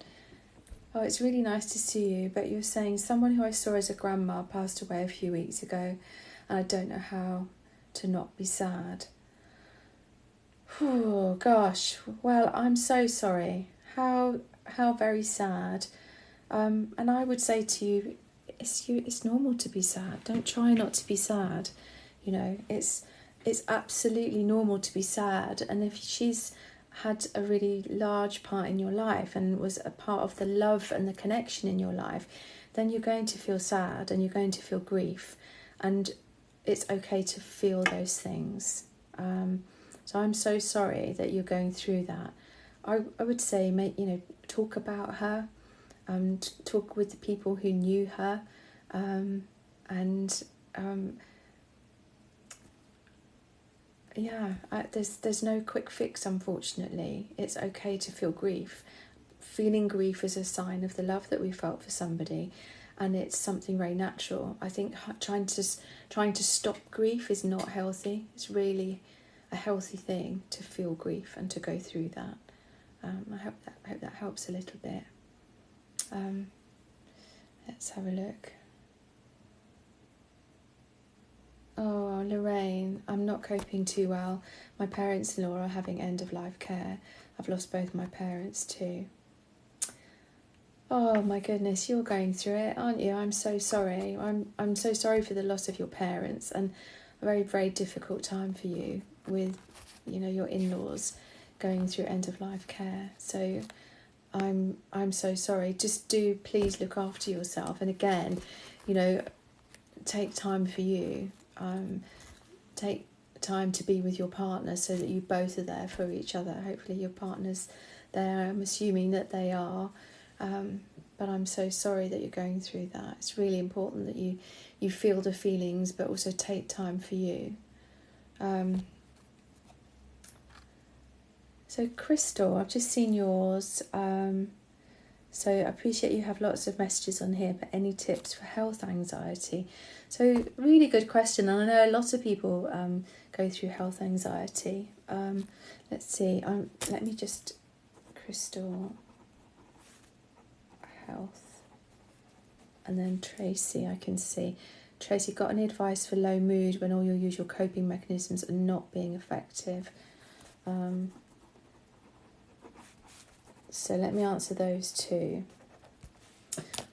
[SPEAKER 1] Oh, it's really nice to see you, but you're saying someone who I saw as a grandma passed away a few weeks ago, and I don't know how to not be sad. Oh gosh, well, I'm so sorry. How very sad. And I would say to you, it's normal to be sad. Don't try not to be sad. It's absolutely normal to be sad. And if she's had a really large part in your life and was a part of the love and the connection in your life, then you're going to feel sad and you're going to feel grief. And it's okay to feel those things. So I'm so sorry that you're going through that. I would say, talk about her, talk with the people who knew her, there's no quick fix, unfortunately. It's okay to feel grief. Feeling grief is a sign of the love that we felt for somebody, and it's something very natural. I think trying to stop grief is not healthy. It's really a healthy thing to feel grief and to go through that. I hope that helps a little bit. Let's have a look. Oh, Lorraine, I'm not coping too well. My parents-in-law are having end-of-life care. I've lost both my parents too. Oh my goodness, you're going through it, aren't you? I'm so sorry. I'm so sorry for the loss of your parents, and a very, very difficult time for you with, your in-laws going through end-of-life care. So I'm so sorry. Just do please look after yourself, and again, take time for you. Take time to be with your partner so that you both are there for each other. Hopefully your partner's there. I'm assuming that they are. But I'm so sorry that you're going through that. It's really important that you feel the feelings, but also take time for you. So Crystal, I've just seen yours. So I appreciate you have lots of messages on here, but any tips for health anxiety? So really good question. And I know a lot of people go through health anxiety. Let's see. Let me just Crystal Health, and then Tracy. I can see. Tracy, got any advice for low mood when all your usual coping mechanisms are not being effective? So let me answer those two.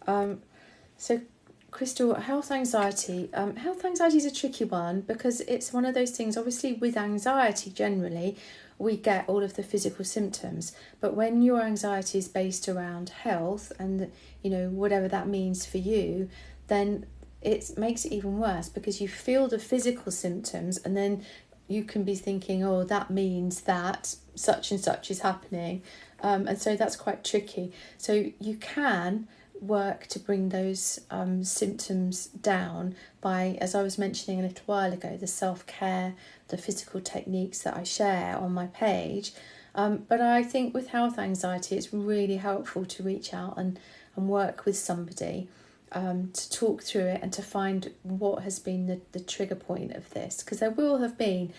[SPEAKER 1] So Crystal, health anxiety. Health anxiety is a tricky one because it's one of those things, obviously with anxiety generally, we get all of the physical symptoms. But when your anxiety is based around health and, you know, whatever that means for you, then it makes it even worse because you feel the physical symptoms and then you can be thinking, oh, that means that such and such is happening. And so that's quite tricky. So you can work to bring those symptoms down by, as I was mentioning a little while ago, the self-care, the physical techniques that I share on my page. But I think with health anxiety, it's really helpful to reach out and work with somebody to talk through it and to find what has been the trigger point of this, because there will have been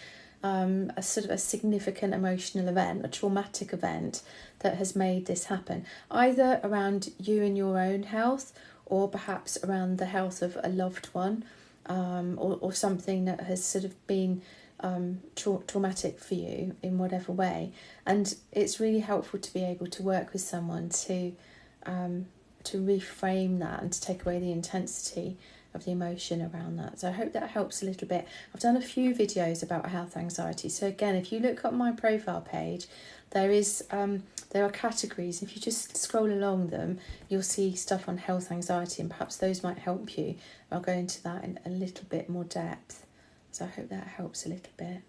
[SPEAKER 1] a sort of a significant emotional event, a traumatic event that has made this happen, either around you and your own health or perhaps around the health of a loved one, or something that has sort of been traumatic for you in whatever way. And it's really helpful to be able to work with someone to reframe that and to take away the intensity of the emotion around that. So I hope that helps a little bit. I've done a few videos about health anxiety. So again, if you look at my profile page, there are categories. If you just scroll along them, you'll see stuff on health anxiety, and perhaps those might help you. I'll go into that in a little bit more depth. So I hope that helps a little bit.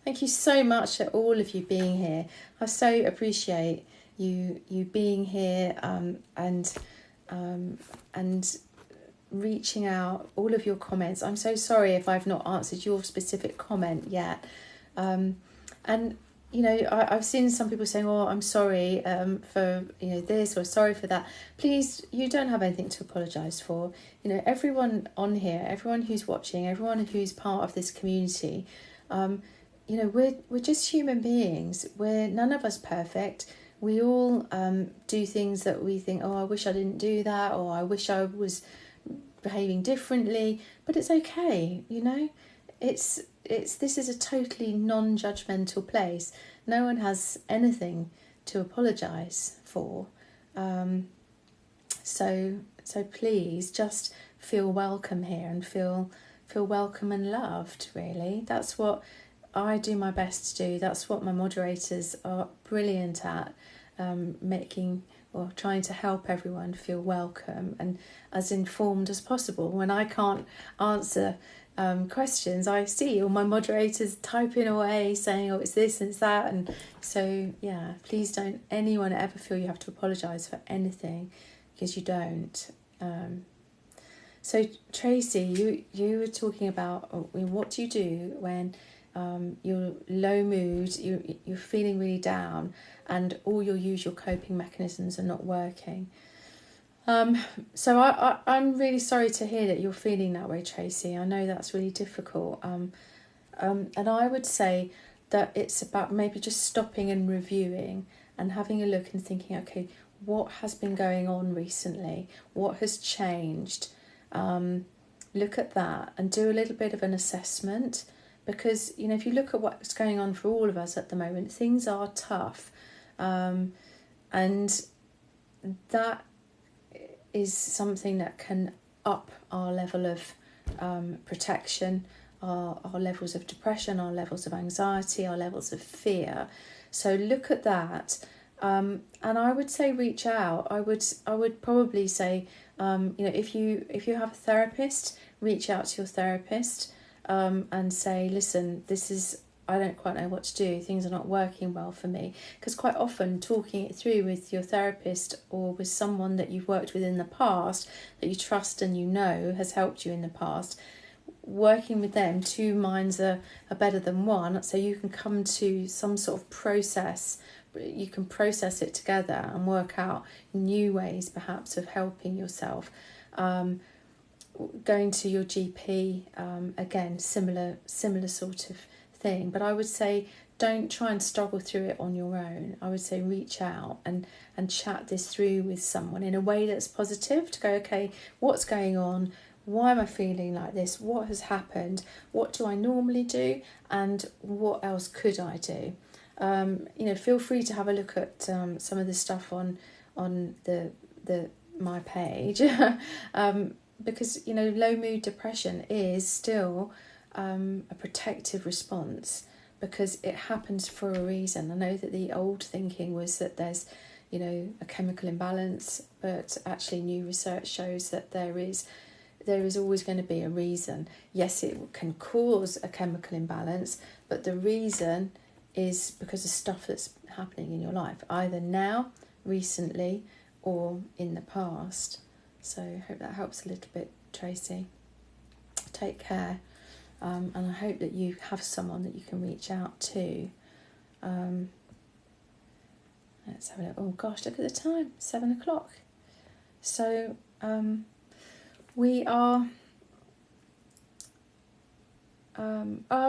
[SPEAKER 1] Thank you so much for all of you being here. I so appreciate you being here and reaching out, all of your comments. I'm so sorry if I've not answered your specific comment yet. And you know, I've seen some people saying, "Oh, I'm sorry for this or sorry for that." Please, you don't have anything to apologise for. You know, everyone on here, everyone who's watching, everyone who's part of this community, we're just human beings. We're none of us perfect. We all do things that we think, oh, I wish I didn't do that, or I wish I was behaving differently. But it's okay, you know. This is a totally non-judgmental place. No one has anything to apologise for. So please just feel welcome here and feel welcome and loved. Really, that's what I do my best to do. That's what my moderators are brilliant at, making or trying to help everyone feel welcome and as informed as possible. When I can't answer questions, I see all my moderators typing away saying, oh, it's this and it's that. And so, yeah, please don't anyone ever feel you have to apologise for anything, because you don't. So Tracy, you were talking about what do you do when you're low mood, you're feeling really down, and all your usual coping mechanisms are not working. So I'm really sorry to hear that you're feeling that way, Tracy. I know that's really difficult. And I would say that it's about maybe just stopping and reviewing and having a look and thinking, okay, what has been going on recently? What has changed? Look at that and do a little bit of an assessment. Because, you know, if you look at what's going on for all of us at the moment, things are tough. And that is something that can up our level of protection, our levels of depression, our levels of anxiety, our levels of fear. So look at that. And I would say reach out. I would probably say, if you have a therapist, reach out to your therapist. And say, listen, I don't quite know what to do. Things are not working well for me. Because quite often talking it through with your therapist or with someone that you've worked with in the past, that you trust and you know has helped you in the past, working with them, two minds are better than one. So you can come to some sort of process. You can process it together and work out new ways perhaps of helping yourself. Going to your GP, again, similar sort of thing, but I would say don't try and struggle through it on your own. I would say reach out and chat this through with someone in a way that's positive, to go, okay, what's going on? Why am I feeling like this? What has happened? What do I normally do? And what else could I do? Feel free to have a look at some of the stuff on the my page, because low mood depression is still a protective response, because it happens for a reason. I know that the old thinking was that there's a chemical imbalance, but actually new research shows that there is always going to be a reason. Yes, it can cause a chemical imbalance, but the reason is because of stuff that's happening in your life, either now, recently, or in the past. So I hope that helps a little bit, Tracy. Take care, and I hope that you have someone that you can reach out to. Let's have a look. Oh gosh, look at the time, 7 o'clock. So we are...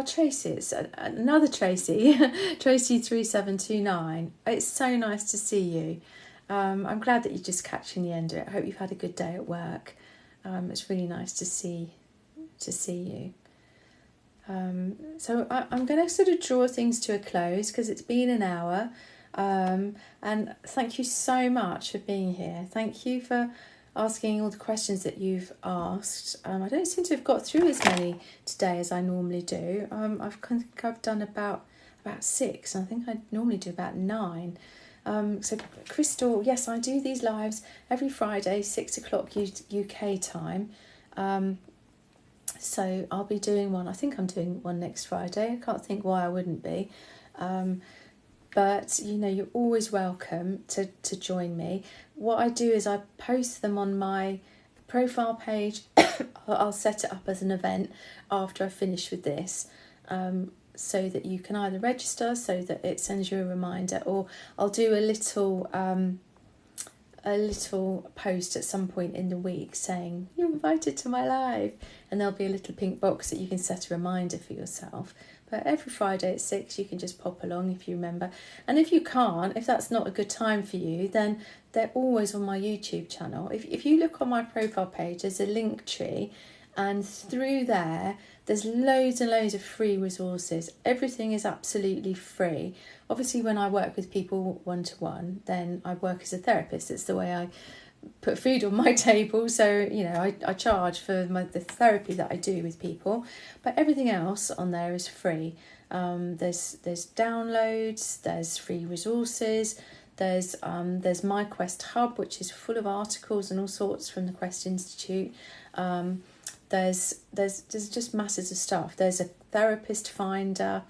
[SPEAKER 1] Tracy, it's another Tracy, Tracy3729. It's so nice to see you. I'm glad that you're just catching the end of it. I hope you've had a good day at work. It's really nice to see you. So I'm going to sort of draw things to a close because it's been an hour. And thank you so much for being here. Thank you for asking all the questions that you've asked. I don't seem to have got through as many today as I normally do. I've done about 6, and I think I normally do about 9. So Crystal, yes, I do these lives every Friday, 6 o'clock UK time. So I'll be doing one. I think I'm doing one next Friday. I can't think why I wouldn't be. But you're always welcome to join me. What I do is I post them on my profile page. I'll set it up as an event after I finish with this, so that you can either register so that it sends you a reminder, or I'll do a little post at some point in the week saying you're invited to my live, and there'll be a little pink box that you can set a reminder for yourself. But every Friday at 6 you can just pop along if you remember. And if you can't, if that's not a good time for you, then they're always on my YouTube channel. If you look on my profile page, there's a link tree, and through there's loads and loads of free resources. Everything is absolutely free. Obviously, when I work with people one-to-one, then I work as a therapist. It's the way I put food on my table, so I charge for the therapy that I do with people, but everything else on there is free. There's downloads, there's free resources, there's My Quest Hub, which is full of articles and all sorts from the Quest Institute. There's just masses of stuff. There's a therapist finder,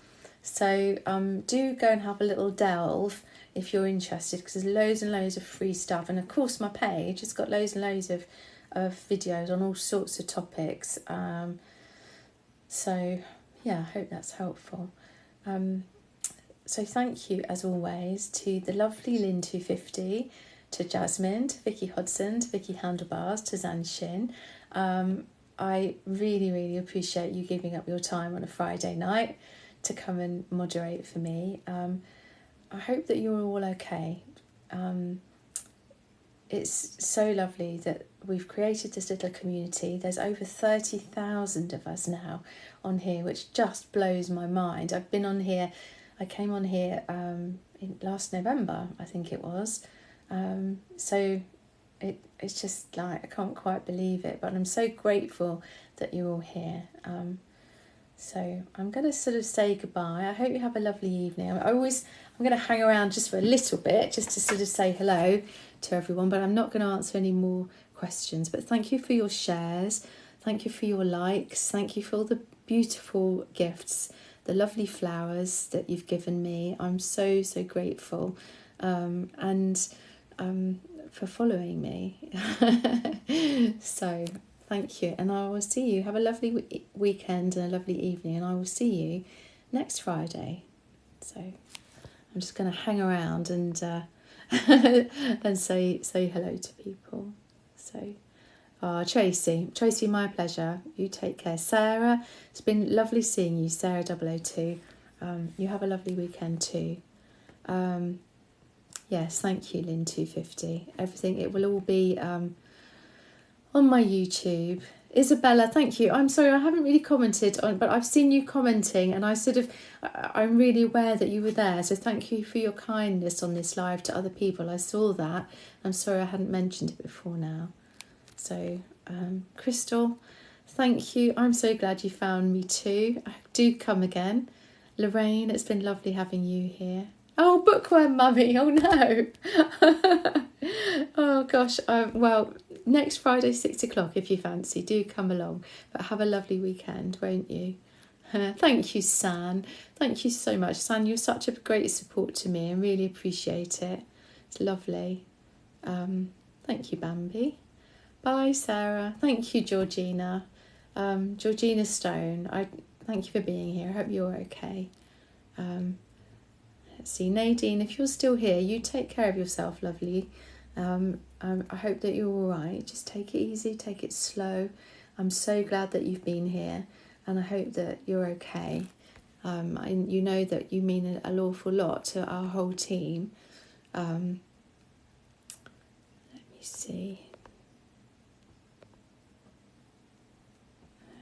[SPEAKER 1] so do go and have a little delve if you're interested, because there's loads and loads of free stuff. And of course my page has got loads and loads of videos on all sorts of topics. So yeah, I hope that's helpful. So thank you as always to the lovely Lynn250, to Jasmine, to Vicky Hodson, to Vicky Handlebars, to Zan Shin. I really, really appreciate you giving up your time on a Friday night to come and moderate for me. I hope that you're all okay. It's so lovely that we've created this little community. There's over 30,000 of us now on here, which just blows my mind. I came on here in last November, I think it was. So it's just like, I can't quite believe it, but I'm so grateful that you're all here. So I'm going to sort of say goodbye. I hope you have a lovely evening. I'm going to hang around just for a little bit, just to sort of say hello to everyone, but I'm not going to answer any more questions. But thank you for your shares. Thank you for your likes. Thank you for all the beautiful gifts, the lovely flowers that you've given me. I'm so, so grateful. And for following me. So thank you, and I will see you. Have a lovely weekend and a lovely evening, and I will see you next Friday. So I'm just going to hang around and and say hello to people. So Tracy, my pleasure. You take care. Sarah, it's been lovely seeing you, Sarah 002. you have a lovely weekend too. Yes, thank you, Lynn250. Everything, it will all be on my YouTube. Isabella, thank you. I'm sorry, I haven't really commented on, but I've seen you commenting, and I'm really aware that you were there. So thank you for your kindness on this live to other people. I saw that. I'm sorry I hadn't mentioned it before now. So, Crystal, thank you. I'm so glad you found me too. Do come again. Lorraine, it's been lovely having you here. Oh, bookworm mummy. Oh no. Oh gosh. Well, next Friday 6 o'clock, if you fancy, do come along. But have a lovely weekend, won't you? Thank you, San. Thank you so much, San. You're such a great support to me. I really appreciate it. It's lovely. Thank you, Bambi. Bye, Sarah. Thank you, Georgina. Georgina Stone. Thank you for being here. I hope you're okay. Let's see, Nadine, if you're still here, you take care of yourself, lovely. I hope that you're all right. Just take it easy, take it slow. I'm so glad that you've been here, and I hope that you're okay. And you know that you mean an awful lot to our whole team. Let me see.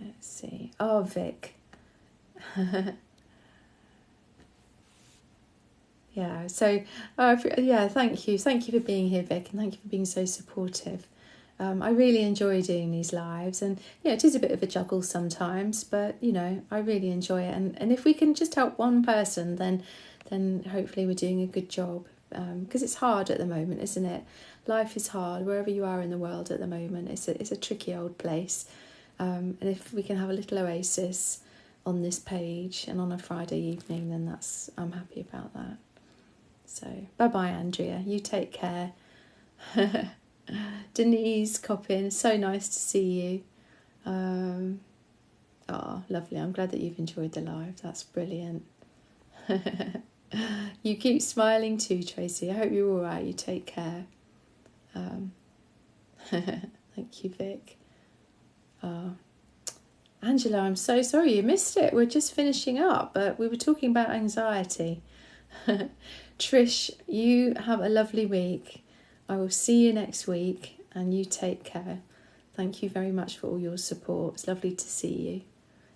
[SPEAKER 1] Let's see. Oh, Vic. Yeah, so yeah, thank you for being here, Vic, and thank you for being so supportive. I really enjoy doing these lives, and yeah, it is a bit of a juggle sometimes, but you know, I really enjoy it, and if we can just help one person, then hopefully we're doing a good job, because it's hard at the moment, isn't it? Life is hard wherever you are in the world at the moment. It's a tricky old place, and if we can have a little oasis on this page and on a Friday evening, then I'm happy about that. So, bye-bye, Andrea. You take care. Denise Coppin, so nice to see you. Oh, lovely. I'm glad that you've enjoyed the live. That's brilliant. You keep smiling too, Tracy. I hope you're all right. You take care. Thank you, Vic. Angela, I'm so sorry you missed it. We're just finishing up, but we were talking about anxiety. Trish, you have a lovely week. I will see you next week, and you take care. Thank you very much for all your support. It's lovely to see you.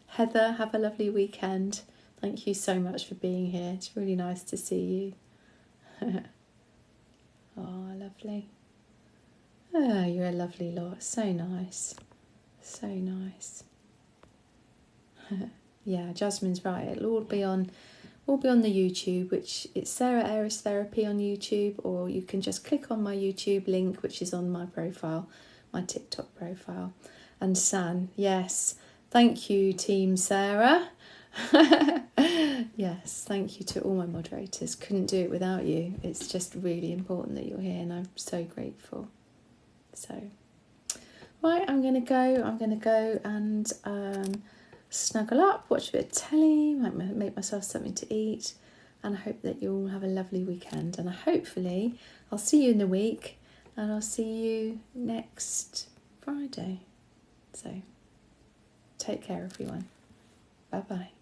[SPEAKER 1] Heather, have a lovely weekend. Thank you so much for being here. It's really nice to see you. Oh, lovely. Oh, you're a lovely lot. So nice. So nice. Yeah, Jasmine's right. It'll all be on the YouTube, which it's Sarah Aris Therapy on YouTube, or you can just click on my YouTube link, which is on my profile, my TikTok profile. And San, yes, thank you, Team Sarah. Yes, thank you to all my moderators. Couldn't do it without you. It's just really important that you're here, and I'm so grateful. So, right, I'm going to go and snuggle up, watch a bit of telly, might make myself something to eat, and I hope that you all have a lovely weekend, and hopefully I'll see you in the week, and I'll see you next Friday. So take care, everyone. Bye bye.